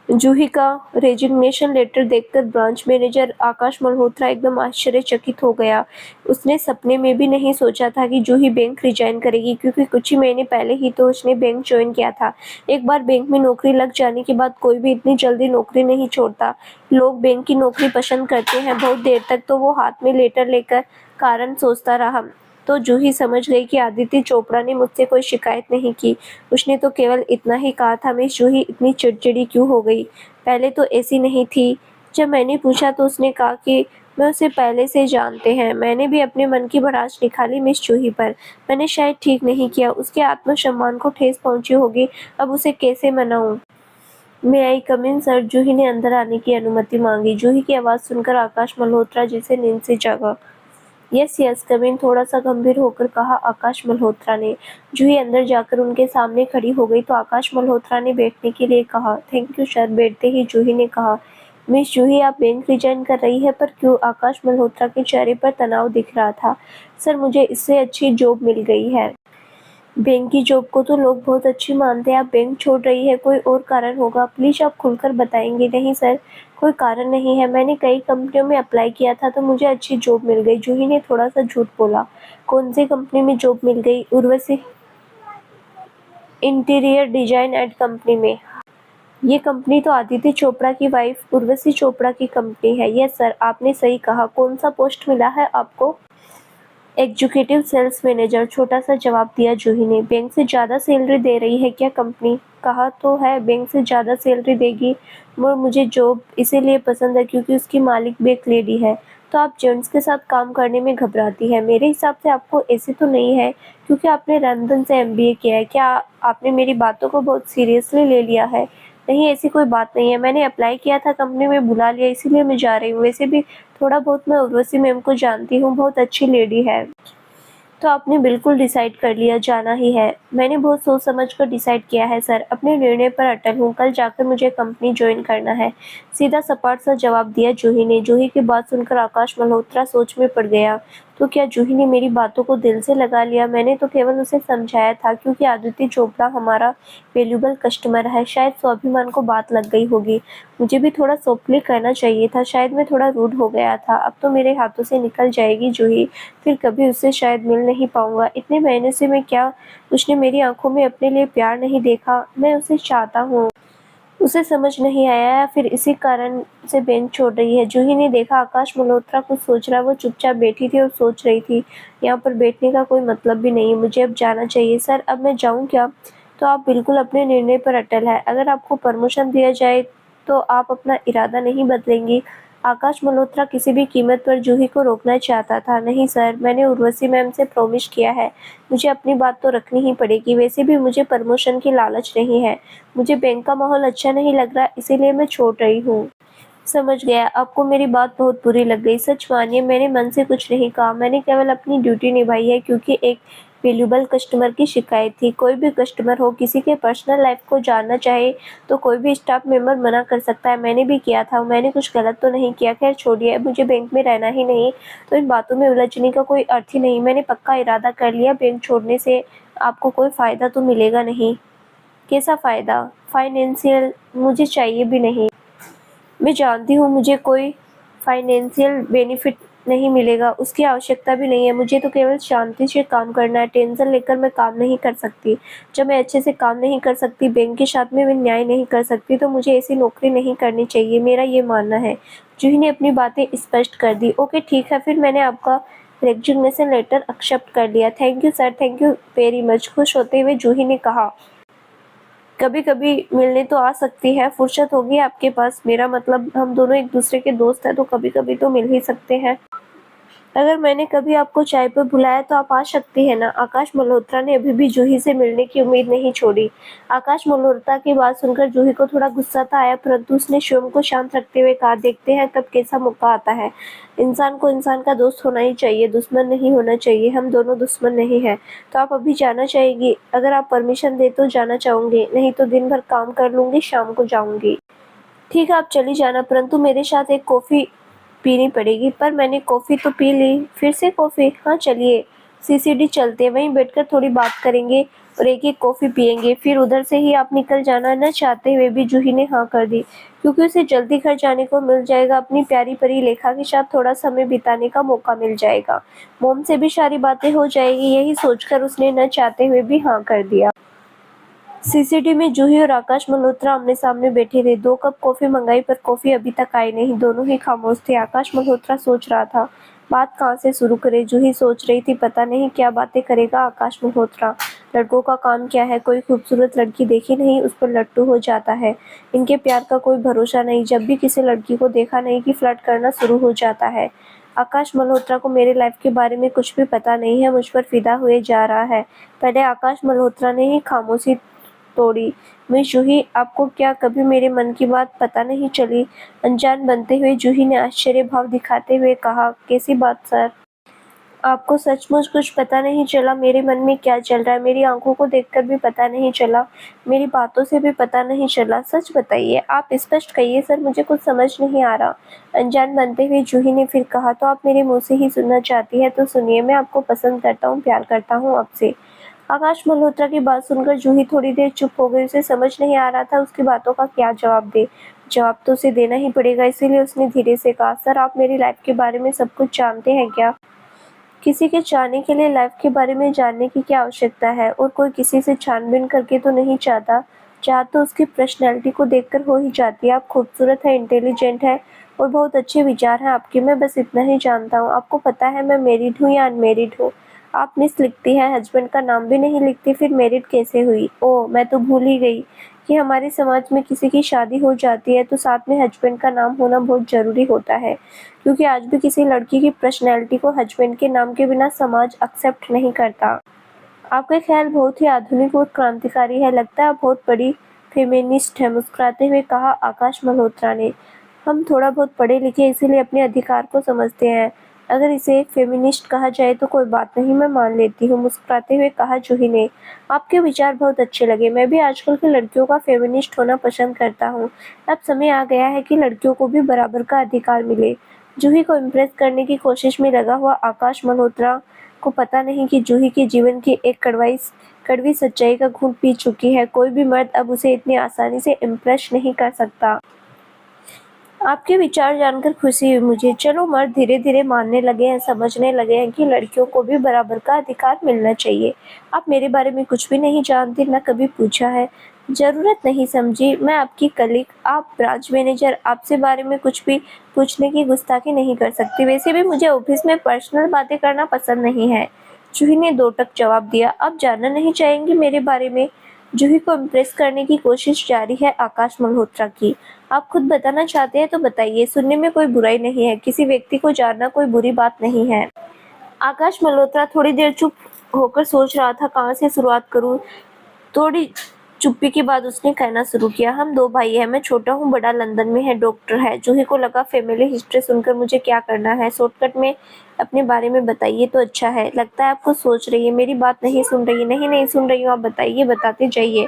जूही का रेजिग्नेशन लेटर देखकर ब्रांच मैनेजर आकाश मल्होत्रा एकदम आश्चर्यचकित हो गया। उसने सपने में भी नहीं सोचा था कि जूही बैंक रिजाइन करेगी, क्योंकि कुछ ही महीने पहले ही तो उसने बैंक ज्वाइन किया था। एक बार बैंक में नौकरी लग जाने के बाद कोई भी इतनी जल्दी नौकरी नहीं छोड़ता। लोग बैंक की नौकरी पसंद करते हैं। बहुत देर तक तो वो हाथ में लेटर लेकर कारण सोचता रहा। तो जूही समझ गई कि आदित्य चोपड़ा ने मुझसे कोई शिकायत नहीं की। उसने तो केवल इतना ही कहा था, मिस जूही इतनी चिड़चिड़ी क्यों हो गई? पहले तो ऐसी नहीं थी। जब मैंने पूछा तो उसने कहा कि मैं उसे पहले से जानते हैं। मैंने भी अपने मन की भड़ास निकाली मिस जूही पर। मैंने शायद ठीक नहीं किया। उसके आत्मसम्मान को ठेस पहुंची होगी। अब उसे कैसे मनाऊं? मैं आई कम इन सर। जूही ने अंदर आने की अनुमति मांगी। जूही की आवाज़ सुनकर आकाश मल्होत्रा जैसे नींद से जागा। यस यस कम इन, थोड़ा सा गंभीर होकर कहा आकाश मल्होत्रा ने। जूही अंदर जाकर उनके सामने खड़ी हो गई तो आकाश मल्होत्रा ने बैठने के लिए कहा। Thank you sir. बैठते ही जूही ने कहा, मिस जूही आप बैंक रिजाइन कर रही है, पर क्यों? आकाश मल्होत्रा के चेहरे पर तनाव दिख रहा था। सर मुझे इससे अच्छी जॉब मिल गई है। बैंक की जॉब को तो लोग बहुत अच्छी मानते हैं। आप बैंक छोड़ रही है, कोई और कारण होगा? प्लीज आप खुलकर बताएंगे। नहीं सर, कोई कारण नहीं है। मैंने कई कंपनियों में अप्लाई किया था तो मुझे अच्छी जॉब मिल गई। जूही ने थोड़ा सा झूठ बोला। कौन सी कंपनी में जॉब मिल गई? Urvashi interior design ad company में। ये कंपनी तो आदित्य चोपड़ा की वाइफ उर्वशी चोपड़ा की कंपनी है। यस सर, आपने सही कहा। कौन सा पोस्ट मिला है आपको? एग्जीक्यूटिव सेल्स मैनेजर, छोटा सा जवाब दिया जूही ने। बैंक से ज़्यादा सैलरी दे रही है क्या कंपनी? कहा तो है बैंक से ज़्यादा सैलरी देगी, और मुझे जॉब इसीलिए पसंद है क्योंकि उसकी मालिक भी एक लेडी है। तो आप जेंट्स के साथ काम करने में घबराती है? मेरे हिसाब से आपको ऐसे तो नहीं है, क्योंकि आपने लंदन से एमबीए किया है। क्या आपने मेरी बातों को बहुत सीरियसली ले लिया है? नहीं, ऐसी कोई बात नहीं है। मैंने अप्लाई किया था, कंपनी में बुला लिया, इसीलिए मैं जा रही हूँ। वैसे भी थोड़ा बहुत मैं उर्वशी मैम को जानती हूँ, बहुत अच्छी लेडी है। तो आपने बिल्कुल डिसाइड कर लिया, जाना ही है? मैंने बहुत सोच समझ कर डिसाइड किया है सर। अपने निर्णय पर अटल हूँ। कल जाकर मुझे कंपनी ज्वाइन करना है। सीधा सपाट सा जवाब दिया जूही ने। जूही की बात सुनकर आकाश मल्होत्रा सोच में पड़ गया। तो क्या जूही ने मेरी बातों को दिल से लगा लिया? मैंने तो केवल उसे समझाया था क्योंकि आदित्य चोपड़ा हमारा वैल्यूबल कस्टमर है। शायद स्वाभिमान को बात लग गई होगी। मुझे भी थोड़ा सॉफ्टली करना चाहिए था। शायद मैं थोड़ा रूड हो गया था। अब तो मेरे हाथों से निकल जाएगी जूही, फिर कभी उससे शायद मिल नहीं पाऊंगा। इतने महीने से मैं क्या उसने मेरी आंखों में अपने लिए प्यार नहीं देखा? मैं उसे चाहता हूँ, उसे समझ नहीं आया, या फिर इसी कारण से बैंक छोड़ रही है? जूही ने देखा आकाश मल्होत्रा कुछ सोच रहा। वो चुपचाप बैठी थी और सोच रही थी। यहाँ पर बैठने का कोई मतलब भी नहीं है। मुझे अब जाना चाहिए। सर अब मैं जाऊँ क्या? तो आप बिल्कुल अपने निर्णय पर अटल है। अगर आपको प्रमोशन दिया जाए तो आप अपना इरादा नहीं बदलेंगी? आकाश मल्होत्रा किसी भी कीमत पर जूही को रोकना चाहता था। नहीं सर, मैंने उर्वशी मैम से प्रॉमिस किया है। मुझे अपनी बात तो रखनी ही पड़ेगी। वैसे भी मुझे प्रमोशन की लालच नहीं है। मुझे बैंक का माहौल अच्छा नहीं लग रहा, इसीलिए मैं छोड़ रही हूँ। समझ गया, आपको मेरी बात बहुत बुरी लग गई। सच मानिए, मैंने मन से कुछ नहीं कहा। मैंने केवल अपनी ड्यूटी निभाई है, क्योंकि एक वैल्यूबल कस्टमर की शिकायत थी। कोई भी कस्टमर हो, किसी के पर्सनल लाइफ को जानना चाहे तो कोई भी स्टाफ मेंबर मना कर सकता है। मैंने भी किया था। मैंने कुछ गलत तो नहीं किया। खैर छोड़िए, अब मुझे बैंक में रहना ही नहीं, तो इन बातों में उलझने का कोई अर्थ ही नहीं। मैंने पक्का इरादा कर लिया। बैंक छोड़ने से आपको कोई फ़ायदा तो मिलेगा नहीं। कैसा फ़ायदा? फाइनेंशियल? मुझे चाहिए भी नहीं। मैं जानती हूँ मुझे कोई फाइनेंशियल बेनिफिट नहीं मिलेगा, उसकी आवश्यकता भी नहीं है। मुझे तो केवल शांति से काम करना है। टेंशन लेकर मैं काम नहीं कर सकती। जब मैं अच्छे से काम नहीं कर सकती, बैंक के साथ में मैं न्याय नहीं कर सकती, तो मुझे ऐसी नौकरी नहीं करनी चाहिए। मेरा ये मानना है। जूही ने अपनी बातें स्पष्ट कर दी। ओके ठीक है, फिर मैंने आपका रेजिग्नेशन लेटर एक्सेप्ट कर लिया। Thank you sir, thank you very much. खुश होते हुए जूही ने कहा, कभी कभी मिलने तो आ सकती है। फुर्सत होगी आपके पास? मेरा मतलब हम दोनों एक दूसरे के दोस्त हैं, तो कभी कभी तो मिल ही सकते हैं। अगर मैंने कभी आपको चाय पर बुलाया तो आप आ सकती है ना? आकाश मल्होत्रा ने अभी भी जूही से मिलने की उम्मीद नहीं छोड़ी। आकाश मल्होत्रा की बात सुनकर जूही को थोड़ा गुस्सा तो आया, परंतु उसने स्वयं को शांत रखते हुए कहा, देखते हैं कब कैसा मौका आता है। इंसान को इंसान का दोस्त होना ही चाहिए, दुश्मन नहीं होना चाहिए। हम दोनों दुश्मन नहीं हैं। तो आप अभी जाना चाहेगी? अगर आप परमिशन दे तो जाना चाहूंगी, नहीं तो दिन भर काम कर लूंगी, शाम को जाऊंगी। ठीक है, आप चली जाना, परंतु मेरे साथ एक कॉफ़ी पीनी पड़ेगी। पर मैंने कॉफ़ी तो पी ली। फिर से कॉफ़ी? हाँ चलिए, सीसीडी चलते हैं, वहीं बैठकर थोड़ी बात करेंगे और एक एक कॉफ़ी पियेंगे। फिर उधर से ही आप निकल जाना। न चाहते हुए भी जूही ने हाँ कर दी, क्योंकि उसे जल्दी घर जाने को मिल जाएगा। अपनी प्यारी परी लेखा के साथ थोड़ा समय बिताने का मौका मिल जाएगा। मोम से भी सारी बातें हो जाएगी। यही सोचकर उसने न चाहते हुए भी हाँ कर दिया। सीसीडी में जूही और आकाश मल्होत्रा आमने सामने बैठे थे। 2 कप कॉफी मंगाई, पर कॉफी अभी तक आई नहीं। दोनों ही खामोश थे। आकाश मल्होत्रा सोच रहा था, बात कहाँ से शुरू करे? जूही सोच रही थी, पता नहीं क्या बातें करेगा आकाश मल्होत्रा। लड़कों का काम क्या है, कोई खूबसूरत लड़की देखी नहीं उस पर लट्टू हो जाता है। इनके प्यार का कोई भरोसा नहीं, जब भी किसी लड़की को देखा नहीं कि फ्लर्ट करना शुरू हो जाता है। आकाश मल्होत्रा को मेरी लाइफ के बारे में कुछ भी पता नहीं है, मुझ पर फिदा हुए जा रहा है। पहले आकाश मल्होत्रा ने ही खामोशी तोड़ी। मिस जूही, आपको क्या कभी मेरे मन की बात पता नहीं चली? अनजान बनते हुए जूही ने आश्चर्य भाव दिखाते हुए कहा, कैसी बात सर? आपको सचमुच कुछ पता नहीं चला मेरे मन में क्या चल रहा है? मेरी आंखों को देखकर भी पता नहीं चला, मेरी बातों से भी पता नहीं चला? सच बताइए, आप स्पष्ट कहिए सर, मुझे कुछ समझ नहीं आ रहा। अनजान बनते हुए जूही ने फिर कहा, तो आप मेरे मुंह से ही सुनना चाहती है तो सुनिए, मैं आपको पसंद करता हूँ, प्यार करता हूँ आपसे। आकाश मल्होत्रा की बात सुनकर जूही थोड़ी देर चुप हो गई। उसे समझ नहीं आ रहा था उसकी बातों का क्या जवाब दे। जवाब तो उसे देना ही पड़ेगा, इसीलिए उसने धीरे से कहा, सर आप मेरी लाइफ के बारे में सब कुछ जानते हैं क्या? किसी के चाहने के लिए लाइफ के बारे में जानने की क्या आवश्यकता है? और कोई किसी से छानबीन करके तो नहीं चाहता। चाह तो उसकी पर्सनैलिटी को देखकर हो ही जाती है। आप खूबसूरत है, इंटेलिजेंट है और बहुत अच्छे विचार हैं आपके। मैं बस इतना ही जानता हूँ। आपको पता है मैं मैरिड हूँ या अनमैरिड हूँ? आप मिस लिखती हैं, हस्बैंड का नाम भी नहीं लिखती, फिर मैरिड कैसे हुई? ओह, मैं तो भूल ही गई कि हमारे समाज में किसी की शादी हो जाती है तो साथ में हस्बैंड का नाम होना बहुत ज़रूरी होता है, क्योंकि आज भी किसी लड़की की पर्सनैलिटी को हस्बैंड के नाम के बिना समाज एक्सेप्ट नहीं करता। आपका ख्याल बहुत ही आधुनिक और क्रांतिकारी है, लगता है आप बहुत बड़ी फेमिनिस्ट है, मुस्कुराते हुए कहा आकाश मल्होत्रा ने। हम थोड़ा बहुत पढ़े लिखे इसीलिए अपने अधिकार को समझते हैं। अगर इसे फेमिनिस्ट कहा जाए तो कोई बात नहीं, मैं मान लेती हूँ, मुस्कुराते हुए कहा जूही ने। आपके विचार बहुत अच्छे लगे, मैं भी आजकल की लड़कियों का फेमिनिस्ट होना पसंद करता हूँ। अब समय आ गया है कि लड़कियों को भी बराबर का अधिकार मिले। जूही को इम्प्रेस करने की कोशिश में लगा हुआ आकाश मल्होत्रा को पता नहीं कि जूही के जीवन की एक कड़वी सच्चाई का घूंट पी चुकी है। कोई भी मर्द अब उसे इतनी आसानी से इम्प्रेस नहीं कर सकता। आपके विचार जानकर खुशी हुई मुझे। चलो, मर्द धीरे धीरे मानने लगे हैं, समझने लगे हैं कि लड़कियों को भी बराबर का अधिकार मिलना चाहिए। आप मेरे बारे में कुछ भी नहीं जानती, न कभी पूछा है। जरूरत नहीं समझी, मैं आपकी कलीग, आप ब्रांच मैनेजर, आपसे बारे में कुछ भी पूछने की गुस्ताखी नहीं कर सकती। वैसे भी मुझे ऑफिस में पर्सनल बातें करना पसंद नहीं है। जूही ने दो टक जवाब दिया। आप जानना नहीं चाहेंगी मेरे बारे में? जूही को इम्प्रेस करने की कोशिश जारी है आकाश मल्होत्रा की। आप खुद बताना चाहते हैं तो बताइए, सुनने में कोई बुराई नहीं है, किसी व्यक्ति को जानना कोई बुरी बात नहीं है। आकाश मल्होत्रा थोड़ी देर चुप होकर सोच रहा था कहाँ से शुरुआत करूँ। थोड़ी चुप्पी के बाद उसने कहना शुरू किया, हम दो भाई हैं, मैं छोटा हूँ, बड़ा लंदन में है, डॉक्टर है। जूही को लगा फैमिली हिस्ट्री सुनकर मुझे क्या करना है, शॉर्टकट में अपने बारे में बताइए तो अच्छा है। लगता है आपको सोच रही है, मेरी बात नहीं सुन रही है। नहीं सुन रही हूँ, आप बताइए, बताते जाइए।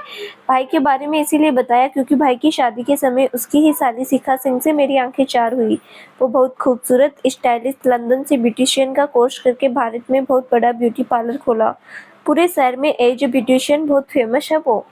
भाई के बारे में इसीलिए बताया क्योंकि भाई की शादी के समय उसकी ही साली शिखा सिंह से मेरी आंखें चार हुई। वो बहुत खूबसूरत, स्टाइलिश, लंदन से ब्यूटिशियन का कोर्स करके भारत में बहुत बड़ा ब्यूटी पार्लर खोला। पूरे शहर में एज ए ब्यूटिशियन बहुत फेमस है वो।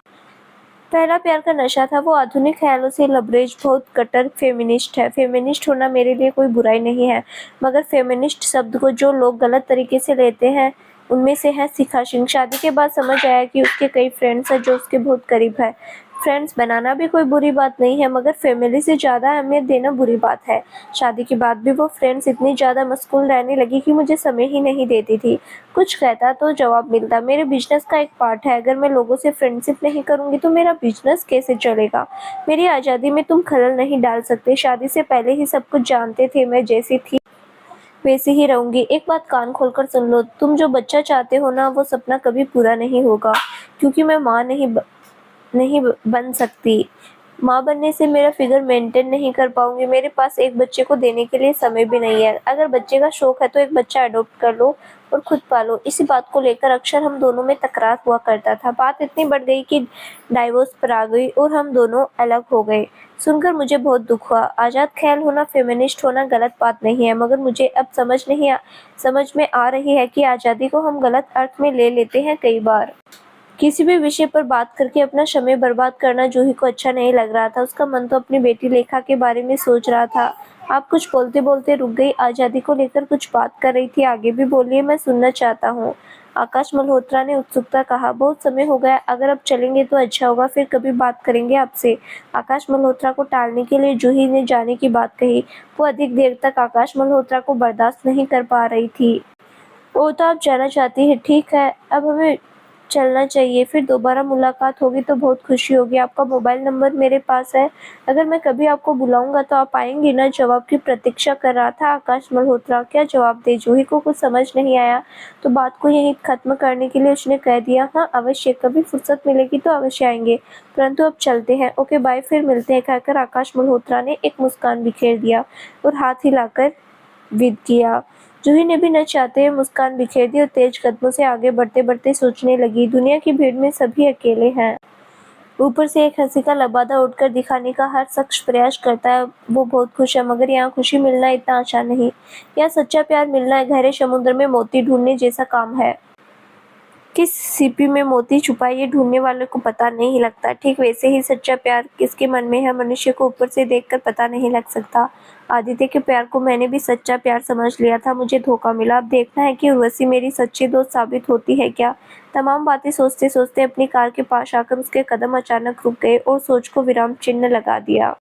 पहला प्यार का नशा था वो, आधुनिक ख्यालों से लबरेज, बहुत कट्टर फेमिनिस्ट है। फेमिनिस्ट होना मेरे लिए कोई बुराई नहीं है, मगर फेमिनिस्ट शब्द को जो लोग गलत तरीके से लेते हैं उनमें से है शिखा सिंह। शादी के बाद समझ आया कि उसके कई फ्रेंड्स हैं जो उसके बहुत करीब है। फ्रेंड्स बनाना भी कोई बुरी बात नहीं है, मगर फैमिली से ज़्यादा अहमियत देना बुरी बात है। शादी के बाद भी वो फ्रेंड्स इतनी ज़्यादा मशगूल रहने लगी कि मुझे समय ही नहीं देती थी। कुछ कहता तो जवाब मिलता, मेरे बिजनेस का एक पार्ट है। अगर मैं लोगों से फ्रेंडशिप नहीं करूंगी तो मेरा बिजनेस कैसे चलेगा? मेरी आज़ादी में तुम खलल नहीं डाल सकते। शादी से पहले ही सब कुछ जानते थे, मैं जैसी थी वैसे ही रहूंगी। एक बात कान खोलकर सुन लो, तुम जो बच्चा चाहते हो ना, वो सपना कभी पूरा नहीं होगा, क्योंकि मैं माँ नहीं बन सकती। माँ बनने से मेरा फिगर मेंटेन नहीं कर पाऊंगी। मेरे पास एक बच्चे को देने के लिए समय भी नहीं है। अगर बच्चे का शौक है तो एक बच्चा अडॉप्ट कर लो और खुद पालो। इसी बात को लेकर अक्सर हम दोनों में तकरार हुआ करता था। बात इतनी बढ़ गई कि डाइवोर्स पर आ गई और हम दोनों अलग हो गए। सुनकर मुझे बहुत दुख हुआ। आज़ाद ख्याल होना, फेमिनिस्ट होना गलत बात नहीं है, मगर मुझे अब समझ में आ रही है कि आज़ादी को हम गलत अर्थ में ले लेते हैं कई बार। किसी भी विषय पर बात करके अपना समय बर्बाद करना जूही को अच्छा नहीं लग रहा था। उसका मन तो अपनी बेटी लेखा के बारे में सोच रहा था। आप कुछ बोलते बोलते रुक गई। आज़ादी को लेकर कुछ बात कर रही थी, आगे भी बोलिए, मैं सुनना चाहता हूँ। आकाश मल्होत्रा ने उत्सुकता कहा। बहुत समय हो गया, अगर अब चलेंगे तो अच्छा होगा, फिर कभी बात करेंगे आपसे। आकाश मल्होत्रा को टालने के लिए जूही ने जाने की बात कही। वो अधिक देर तक आकाश मल्होत्रा को बर्दाश्त नहीं कर पा रही थी। वो तो आप जाना चाहती है, ठीक है, अब हमें चलना चाहिए, फिर दोबारा मुलाकात होगी तो बहुत खुशी होगी। आपका मोबाइल नंबर मेरे पास है, अगर मैं कभी आपको बुलाऊंगा तो आप आएंगी ना? जवाब की प्रतीक्षा कर रहा था आकाश मल्होत्रा। क्या जवाब दे? जूही को कुछ समझ नहीं आया, तो बात को यहीं खत्म करने के लिए उसने कह दिया, हाँ अवश्य, कभी फुर्सत मिलेगी तो अवश्य आएंगे, परंतु अब चलते हैं, ओके बाय, फिर मिलते हैं, कहकर आकाश मल्होत्रा ने एक मुस्कान बिखेर दिया और हाथ हिलाकर विद किया। जूही ने भी न चाहते हुए मुस्कान बिखेर दी और तेज कदमों से आगे बढ़ते बढ़ते सोचने लगी, दुनिया की भीड़ में सभी अकेले हैं। ऊपर से एक हंसी का लबादा उठकर दिखाने का हर शख्स प्रयास करता है, वो बहुत खुश है, मगर यहाँ खुशी मिलना इतना आसान नहीं। यहाँ सच्चा प्यार मिलना है गहरे समुद्र में मोती ढूंढने जैसा काम है। किस सीपी में मोती छुपा ये ढूंढने वाले को पता नहीं लगता। ठीक वैसे ही सच्चा प्यार किसके मन में है, मनुष्य को ऊपर से देखकर पता नहीं लग सकता। आदित्य के प्यार को मैंने भी सच्चा प्यार समझ लिया था, मुझे धोखा मिला। अब देखना है कि उर्वशी मेरी सच्ची दोस्त साबित होती है क्या। तमाम बातें सोचते सोचते अपनी कार के पास आकर उसके कदम अचानक रुक गए और सोच को विराम चिन्ह लगा दिया।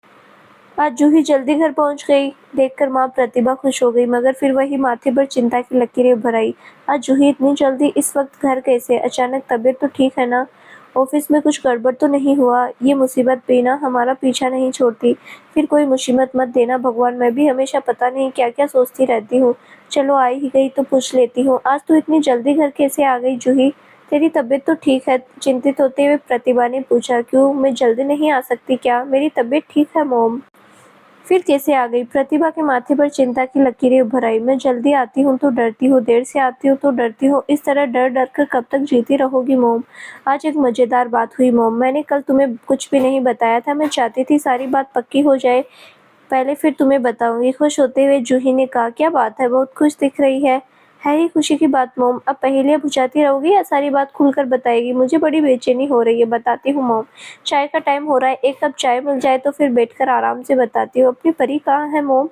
आज जूही जल्दी घर पहुंच गई, देखकर माँ प्रतिभा खुश हो गई, मगर फिर वही माथे पर चिंता की लकीरें उभर आई। आज जूही इतनी जल्दी, इस वक्त घर कैसे? अचानक तबीयत तो ठीक है ना? ऑफिस में कुछ गड़बड़ तो नहीं हुआ? ये मुसीबत बेना हमारा पीछा नहीं छोड़ती, फिर कोई मुसीबत मत देना भगवान। मैं भी हमेशा पता नहीं क्या क्या सोचती रहती हूँ। चलो आ ही गई तो पूछ लेती हूँ, आज तू इतनी जल्दी घर कैसे आ गई जूही? तेरी तबीयत तो ठीक है? चिंतित होते हुए प्रतिभा ने पूछा। क्यों, मैं जल्दी नहीं आ सकती क्या? मेरी तबीयत ठीक है मोम। फिर कैसे आ गई? प्रतिभा के माथे पर चिंता की लकीरें उभर आई। मैं जल्दी आती हूँ तो डरती हूँ, देर से आती हूँ तो डरती हूँ, इस तरह डर डर कर कब तक जीती रहोगी मोम? आज एक मजेदार बात हुई मोम, मैंने कल तुम्हें कुछ भी नहीं बताया था, मैं चाहती थी सारी बात पक्की हो जाए पहले, फिर तुम्हें बताऊंगी। खुश होते हुए जूही ने कहा। क्या बात है, बहुत खुश दिख रही है ही खुशी की बात मोम? अब पहेलियां बुझाती रहोगी या सारी बात खुलकर बताएगी? मुझे बड़ी बेचैनी हो रही है, बताती हूँ मोम। चाय का टाइम हो रहा है, एक कप चाय मिल जाए तो फिर बैठकर आराम से बताती हूँ। अपनी परी कहाँ है मोम?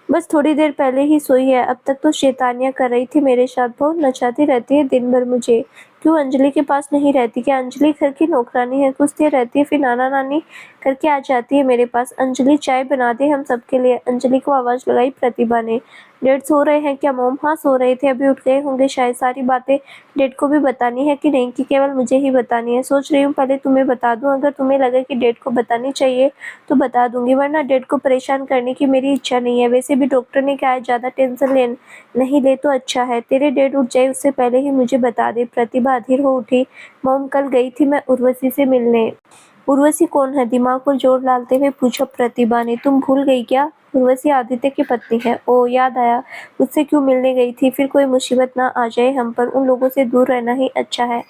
बस थोड़ी देर पहले ही सोई है, अब तक तो शैतानियां कर रही थी मेरे साथ, बहुत नचाती रहती है दिन भर मुझे। क्यों अंजलि के पास नहीं रहती क्या? अंजलि घर की नौकरानी है, कुछ देर रहती है फिर नाना नानी करके आ जाती है मेरे पास। अंजलि चाय बना दे हम सबके लिए, अंजलि को आवाज लगाई प्रतिभा ने। डैड सो रहे हैं क्या मोम? हाँ सो रहे थे, अभी उठ गए होंगे शायद। सारी बातें डैड को भी बतानी है कि नहीं, कि केवल मुझे ही बतानी है? सोच रही हूँ पहले तुम्हें बता दूं, अगर तुम्हें लगे कि डैड को बतानी चाहिए तो बता दूंगी, वरना डैड को परेशान करने की मेरी इच्छा नहीं है। वैसे भी डॉक्टर ने कहा है ज्यादा टेंशन नहीं ले तो अच्छा है। तेरे डैड उठ जाए उससे पहले ही मुझे बता दे। प्रतिभा अधीर हो उठी। मॉम कल गई थी मैं उर्वशी से मिलने। उर्वशी कौन है? दिमाग पर जोर डालते हुए पूछा प्रतिभा ने। तुम भूल गई क्या? उर्वशी आदित्य की पत्नी है। ओ याद आया, उससे क्यों मिलने गई थी? फिर कोई मुसीबत ना आ जाए हम पर, उन लोगों से दूर रहना ही अच्छा है।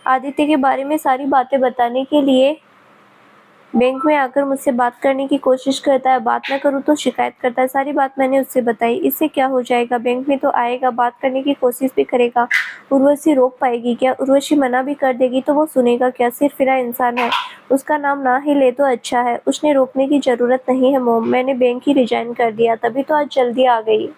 आदित्य के बारे में सारी बातें बताने के लिए बैंक में आकर मुझसे बात करने की कोशिश करता है, बात ना करूँ तो शिकायत करता है। सारी बात मैंने उससे बताई, इससे क्या हो जाएगा? बैंक में तो आएगा, बात करने की कोशिश भी करेगा। उर्वशी रोक पाएगी क्या? उर्वशी मना भी कर देगी तो वो सुनेगा क्या? सिरफिरा इंसान है, उसका नाम ना ही ले तो अच्छा है। उसने रोकने की जरूरत नहीं है मोम, मैंने बैंक ही रिजाइन कर दिया, तभी तो आज जल्दी आ गई।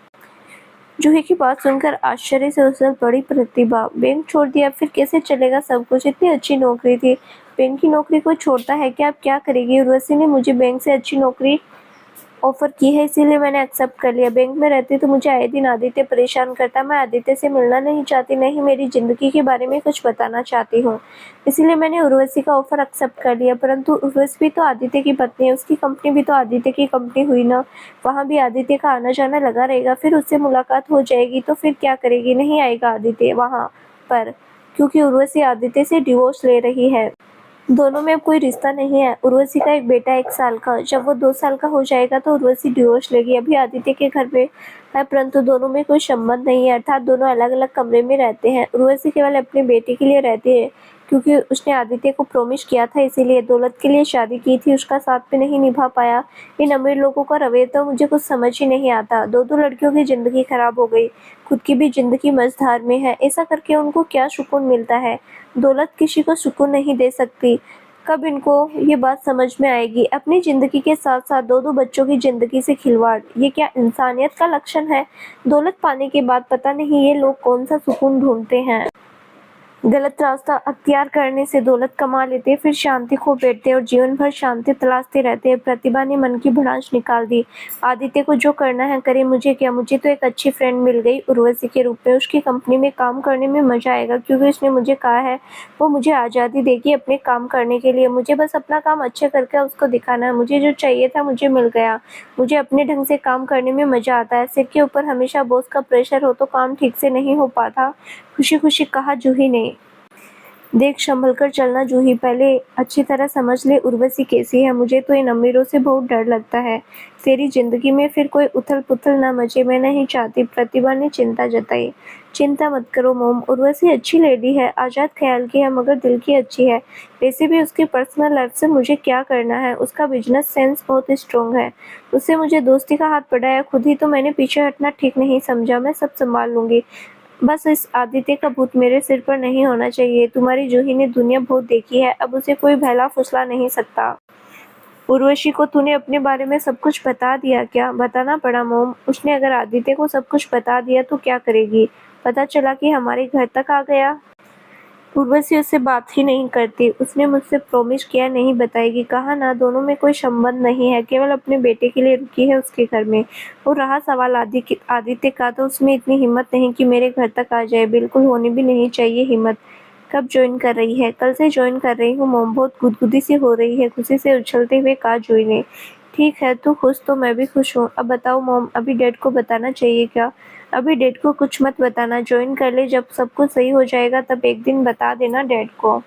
जूही की बात सुनकर आश्चर्य से उछल पड़ी प्रतिभा। बैंक छोड़ दिया? फिर कैसे चलेगा सब कुछ? इतनी अच्छी नौकरी थी। बैंक की नौकरी कोई छोड़ता है क्या? अब क्या करेगी? उर्वशी ने मुझे बैंक से अच्छी नौकरी ऑफर की है, इसीलिए मैंने एक्सेप्ट कर लिया। बैंक में रहती तो मुझे आए दिन आदित्य परेशान करता, मैं आदित्य से मिलना नहीं चाहती, नहीं मेरी जिंदगी के बारे में कुछ बताना चाहती हूँ, इसीलिए मैंने उर्वशी का ऑफर एक्सेप्ट कर लिया। परंतु उर्वशी भी तो आदित्य की पत्नी है, उसकी कंपनी भी तो आदित्य की कंपनी हुई ना, वहाँ भी आदित्य का आना जाना लगा रहेगा। फिर उससे मुलाकात हो जाएगी तो फिर क्या करेगी? नहीं आएगा आदित्य वहाँ पर, क्योंकि उर्वशी आदित्य से डिवोर्स ले रही है। दोनों में अब कोई रिश्ता नहीं है। उर्वशी का एक बेटा 1 साल का, जब वो 2 साल का हो जाएगा तो उर्वशी डिवोर्स लेगी। अभी आदित्य के घर में है, परंतु दोनों में कोई संबंध नहीं है, अर्थात दोनों अलग अलग कमरे में रहते हैं। उर्वशी केवल अपने बेटे के लिए रहती है, क्योंकि उसने आदित्य को प्रॉमिस किया था, इसीलिए दौलत के लिए शादी की थी, उसका साथ भी नहीं निभा पाया। इन अमीर लोगों का रवैया तो मुझे कुछ समझ ही नहीं आता। 2 लड़कियों की जिंदगी खराब हो गई, खुद की भी जिंदगी मझधार में है। ऐसा करके उनको क्या सुकून मिलता है? दौलत किसी को सुकून नहीं दे सकती। कब इनको ये बात समझ में आएगी? अपनी जिंदगी के साथ साथ 2 बच्चों की जिंदगी से खिलवाड़, ये क्या इंसानियत का लक्षण है? दौलत पाने के बाद पता नहीं ये लोग कौन सा सुकून ढूंढते हैं। गलत रास्ता अख्तियार करने से दौलत कमा लेते, फिर शांति खो बैठते और जीवन भर शांति तलाशते रहते हैं। प्रतिभा ने मन की भड़ास निकाल दी। आदित्य को जो करना है करे, मुझे क्या, मुझे तो एक अच्छी फ्रेंड मिल गई उर्वशी के रूप में। उसकी कंपनी में काम करने में मजा आएगा क्योंकि उसने मुझे कहा है वो मुझे आज़ादी देगी अपने काम करने के लिए। मुझे बस अपना काम अच्छे करके उसको दिखाना है। मुझे जो चाहिए था मुझे मिल गया। मुझे अपने ढंग से काम करने में मजा आता है। सिर के ऊपर हमेशा बॉस का प्रेशर हो तो काम ठीक से नहीं हो पाता, खुशी खुशी कहा जूही ने। देख संभल कर चलना जूही, पहले अच्छी तरह समझ ले उर्वशी कैसी है। मुझे तो इन अमीरों से बहुत डर लगता है। तेरी जिंदगी में फिर कोई उथल पुथल ना मचे, मैं नहीं चाहती। प्रतिभा ने चिंता जताई। चिंता मत करो मोम, उर्वशी अच्छी लेडी है, आजाद ख्याल की है मगर दिल की अच्छी है। वैसे भी उसकी पर्सनल लाइफ से मुझे क्या करना है। उसका बिजनेस सेंस बहुत स्ट्रॉन्ग है। उससे मुझे दोस्ती का हाथ पड़ा है, खुद ही तो मैंने पीछे हटना ठीक नहीं समझा। मैं सब संभाल लूंगी। बस इस आदित्य का भूत मेरे सिर पर नहीं होना चाहिए। तुम्हारी जूही ने दुनिया बहुत देखी है, अब उसे कोई भला फुसला नहीं सकता। उर्वशी को तूने अपने बारे में सब कुछ बता दिया क्या? बताना पड़ा मोम। उसने अगर आदित्य को सब कुछ बता दिया तो क्या करेगी? पता चला कि हमारे घर तक आ गया। उर्वशी उससे बात ही नहीं करती। उसने मुझसे प्रॉमिस किया नहीं बताएगी। कहा ना, दोनों में कोई संबंध नहीं है, केवल अपने बेटे के लिए रुकी है उसके घर में। और रहा सवाल आदित्य का, तो उसमें इतनी हिम्मत नहीं कि मेरे घर तक आ जाए। बिल्कुल होनी भी नहीं चाहिए हिम्मत। कब ज्वाइन कर रही है? कल से ज्वाइन कर रही हूँ मोम। बहुत गुदगुदी सी हो रही है, खुशी से उछलते हुए कहा जूही ने। ठीक है, तू खुश तो मैं भी खुश हूँ। अब बताओ मोम, अभी डैड को बताना चाहिए क्या? अभी डैड को कुछ मत बताना, ज्वाइन कर ले, जब सब कुछ सही हो जाएगा तब एक दिन बता देना डैड को।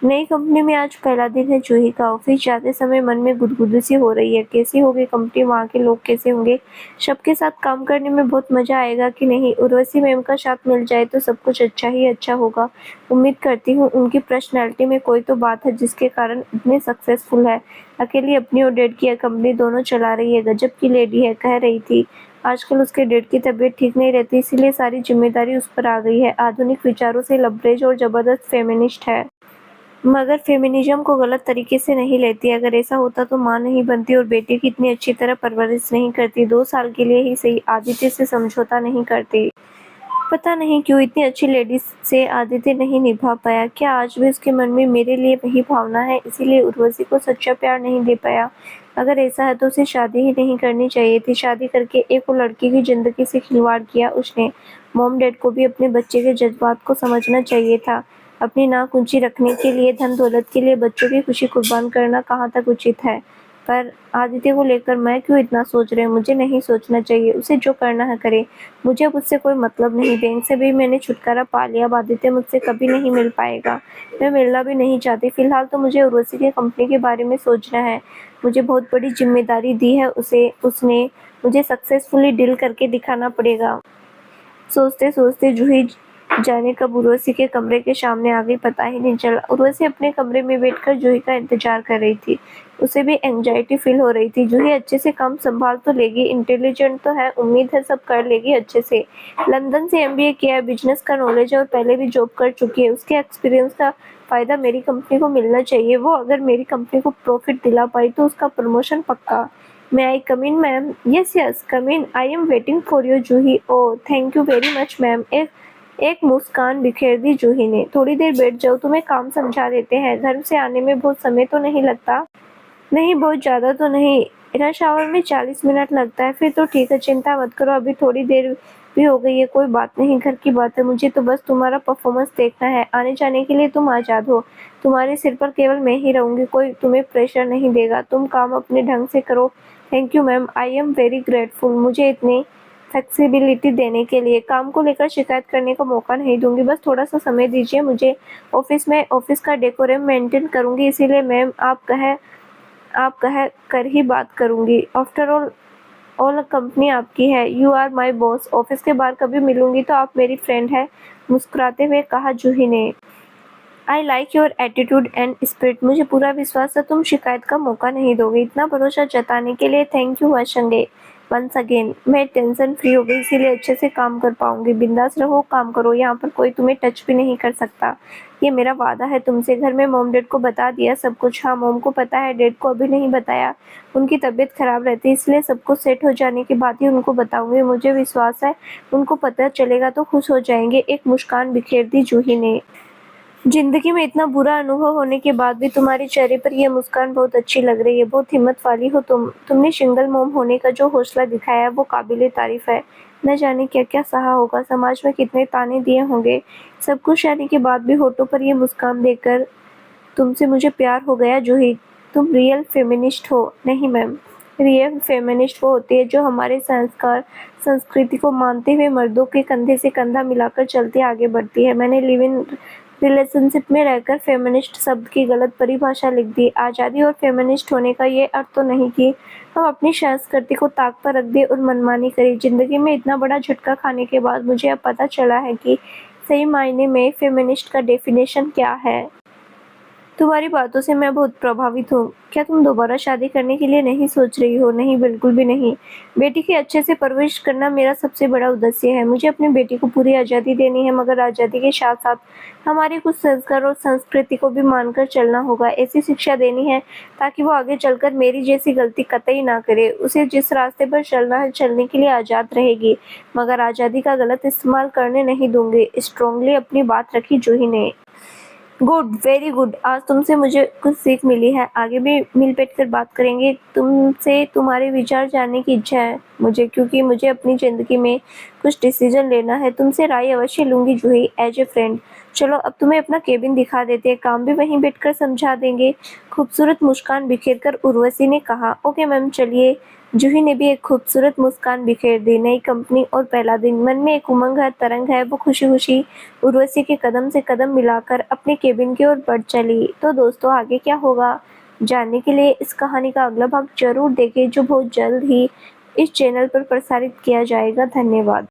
नई कंपनी में आज पहला दिन है जूही का। ऑफिस जाते समय मन में गुदगुदी सी हो रही है। कैसी होगी कंपनी, वहाँ के लोग कैसे होंगे, सबके साथ काम करने में बहुत मजा आएगा कि नहीं। उर्वशी मैम का साथ मिल जाए तो सब कुछ अच्छा ही अच्छा होगा। उम्मीद करती हूँ उनकी पर्सनैलिटी में कोई तो बात है जिसके कारण इतने सक्सेसफुल है। अकेली अपनी और डैड की कंपनी दोनों चला रही है। गजब की लेडी है। कह रही थी आजकल उसके डैड की तबीयत ठीक नहीं रहती, इसीलिए सारी जिम्मेदारी उस पर आ गई है। आधुनिक विचारों से लबरेज और जबरदस्त फेमिनिस्ट है, मगर फेमिनिज्म को गलत तरीके से नहीं लेती। अगर ऐसा होता तो माँ नहीं बनती और बेटे की इतनी अच्छी तरह परवरिश नहीं करती। 2 साल के लिए ही सही आदित्य से समझौता नहीं करती। पता नहीं क्यों इतनी अच्छी लेडीज से आदित्य नहीं निभा पाया। क्या आज भी उसके मन में मेरे लिए वही भावना है, इसीलिए उर्वशी को सच्चा प्यार नहीं दे पाया? अगर ऐसा है तो उसे शादी ही नहीं करनी चाहिए थी। शादी करके एक और लड़की की जिंदगी से खिलवाड़ किया उसने। मॉम डैड को भी अपने बच्चे के जज्बात को समझना चाहिए था। अपनी नाक ऊंची रखने के लिए, धन दौलत के लिए बच्चों की खुशी कुर्बान करना कहाँ तक उचित है? पर आदित्य को लेकर मैं क्यों इतना सोच रही हूँ? मुझे नहीं सोचना चाहिए। उसे जो करना है करे, मुझे अब उससे कोई मतलब नहीं। बैंक से भी मैंने छुटकारा पा लिया। अब आदित्य मुझसे कभी नहीं मिल पाएगा। मैं मिलना भी नहीं चाहती। फिलहाल तो मुझे उर्वशी की कंपनी के बारे में सोचना है। मुझे बहुत बड़ी जिम्मेदारी दी है उसने। मुझे सक्सेसफुली डील करके दिखाना पड़ेगा। सोचते सोचते जूही जाने कब उर्वशी के कमरे के सामने आ गई, पता ही नहीं चला। उर्वशी अपने कमरे में बैठकर जूही का इंतजार कर रही थी। उसे भी एंजाइटी फील हो रही थी। जूही अच्छे से काम संभाल तो लेगी, इंटेलिजेंट तो है, उम्मीद है सब कर लेगी अच्छे से। लंदन से एमबीए किया है, बिजनेस का नॉलेज है और पहले भी जॉब कर चुकी है। उसके एक्सपीरियंस का फायदा मेरी कंपनी को मिलना चाहिए। वो अगर मेरी कंपनी को प्रॉफिट दिला पाई तो उसका प्रमोशन पक्का। May I come in, ma'am? Yes, yes, come in. I am waiting for you, Juhi. Oh, thank you very much ma'am. एक मुस्कान बिखेर दी जूही ने। थोड़ी देर बैठ जाओ, तुम्हें काम समझा देते हैं। घर से आने में बहुत समय तो नहीं लगता? नहीं, बहुत ज़्यादा तो नहीं। रश आवर में 40 मिनट लगता है। फिर तो ठीक है, चिंता मत करो। अभी थोड़ी देर भी हो गई है, कोई बात नहीं, घर की बात है। मुझे तो बस तुम्हारा परफॉर्मेंस देखना है। आने जाने के लिए तुम आज़ाद हो। तुम्हारे सिर पर केवल मैं ही रहूँगी, कोई तुम्हें प्रेशर नहीं देगा। तुम काम अपने ढंग से करो। Thank you ma'am, I am very grateful. मुझे इतनी फ्लेक्सिबिलिटी देने के लिए। काम को लेकर शिकायत करने का मौका नहीं दूंगी, बस थोड़ा सा समय दीजिए मुझे। ऑफिस का डेकोरम मेंटेन करूंगी, इसीलिए मैम आप कह कर ही बात करूंगी। आफ्टर ऑल कंपनी आपकी है। You are my boss. Office के बाहर कभी मिलूंगी तो आप मेरी फ्रेंड है, मुस्कुराते हुए कहा जूही ने। I like your attitude and spirit. मुझे पूरा विश्वास है तुम शिकायत का मौका नहीं दोगे। इतना भरोसा जताने के लिए थैंक यू वशंगे। वंस अगेन मैं टेंशन फ्री हो गई, इसीलिए अच्छे से काम कर पाऊंगी। बिंदास रहो, काम करो, यहाँ पर कोई तुम्हें टच भी नहीं कर सकता। ये मेरा वादा है तुमसे। घर में मॉम डैड को बता दिया सब कुछ? हाँ, मॉम को पता है, डैड को अभी नहीं बताया। उनकी तबीयत खराब रहती है, इसलिए सब कुछ सेट हो जाने के बाद ही उनको बताऊंगी। मुझे विश्वास है उनको पता चलेगा तो खुश हो जाएंगे। एक मुस्कान बिखेर दी जूही ने। जिंदगी में इतना बुरा अनुभव होने के बाद भी तुम्हारे चेहरे पर यह मुस्कान बहुत अच्छी लग रही है। बहुत हिम्मत वाली हो तुमने सिंगल मॉम होने का जो हौसला दिखाया है वो काबिले तारीफ है। न जाने क्या क्या सहा होगा, समाज में कितने ताने दिए होंगे। सब कुछ सहने के बाद भी होठों पर यह मुस्कान देखकर तुमसे मुझे प्यार हो गया जूही। तुम रियल फेमिनिस्ट हो। नहीं मैम, रियल फेमिनिस्ट वो होती है जो हमारे संस्कार संस्कृति को मानते हुए मर्दों के कंधे से कंधा मिलाकर चलती आगे बढ़ती है। मैंने लिव इन रिलेशनशिप में रहकर फेमिनिस्ट शब्द की गलत परिभाषा लिख दी। आज़ादी और फेमिनिस्ट होने का ये अर्थ तो नहीं कि हम अपनी संस्कृति को ताक पर रख दें और मनमानी करें। जिंदगी में इतना बड़ा झटका खाने के बाद मुझे अब पता चला है कि सही मायने में फेमिनिस्ट का डेफिनेशन क्या है। तुम्हारी बातों से मैं बहुत प्रभावित हूँ। क्या तुम दोबारा शादी करने के लिए नहीं सोच रही हो? नहीं, बिल्कुल भी नहीं। बेटी की अच्छे से परवरिश करना मेरा सबसे बड़ा उद्देश्य है। मुझे अपनी बेटी को पूरी आज़ादी देनी है, मगर आज़ादी के साथ साथ हमारे कुछ संस्कार और संस्कृति को भी मानकर चलना होगा। ऐसी शिक्षा देनी है ताकि वो आगे चलकर मेरी जैसी गलती कतई ना करे। उसे जिस रास्ते पर चलना है चलने के लिए आज़ाद रहेगी, मगर आज़ादी का गलत इस्तेमाल करने नहीं दूंगी। स्ट्रांगली अपनी बात रखी जूही ने। Good, very good. आज तुमसे मुझे कुछ सीख मिली है। आगे भी मिल बैठ कर बात करेंगे। तुमसे तुम्हारे विचार जानने की इच्छा है मुझे, क्योंकि मुझे अपनी ज़िंदगी में कुछ डिसीजन लेना है। तुमसे राय अवश्य लूंगी जूही, एज ए फ्रेंड। चलो अब तुम्हें अपना केबिन दिखा देते हैं, काम भी वहीं बैठकर समझा देंगे। खूबसूरत मुस्कान बिखेरकर उर्वशी ने कहा। ओके मैम, चलिए। जूही ने भी एक खूबसूरत मुस्कान बिखेर दी। नई कंपनी और पहला दिन, मन में एक उमंग है, तरंग है। वो खुशी खुशी उर्वशी के कदम से कदम मिलाकर अपने केबिन की ओर बढ़ चली। तो दोस्तों, आगे क्या होगा जानने के लिए इस कहानी का अगला भाग जरूर देखें, जो बहुत जल्द ही इस चैनल पर प्रसारित किया जाएगा। धन्यवाद।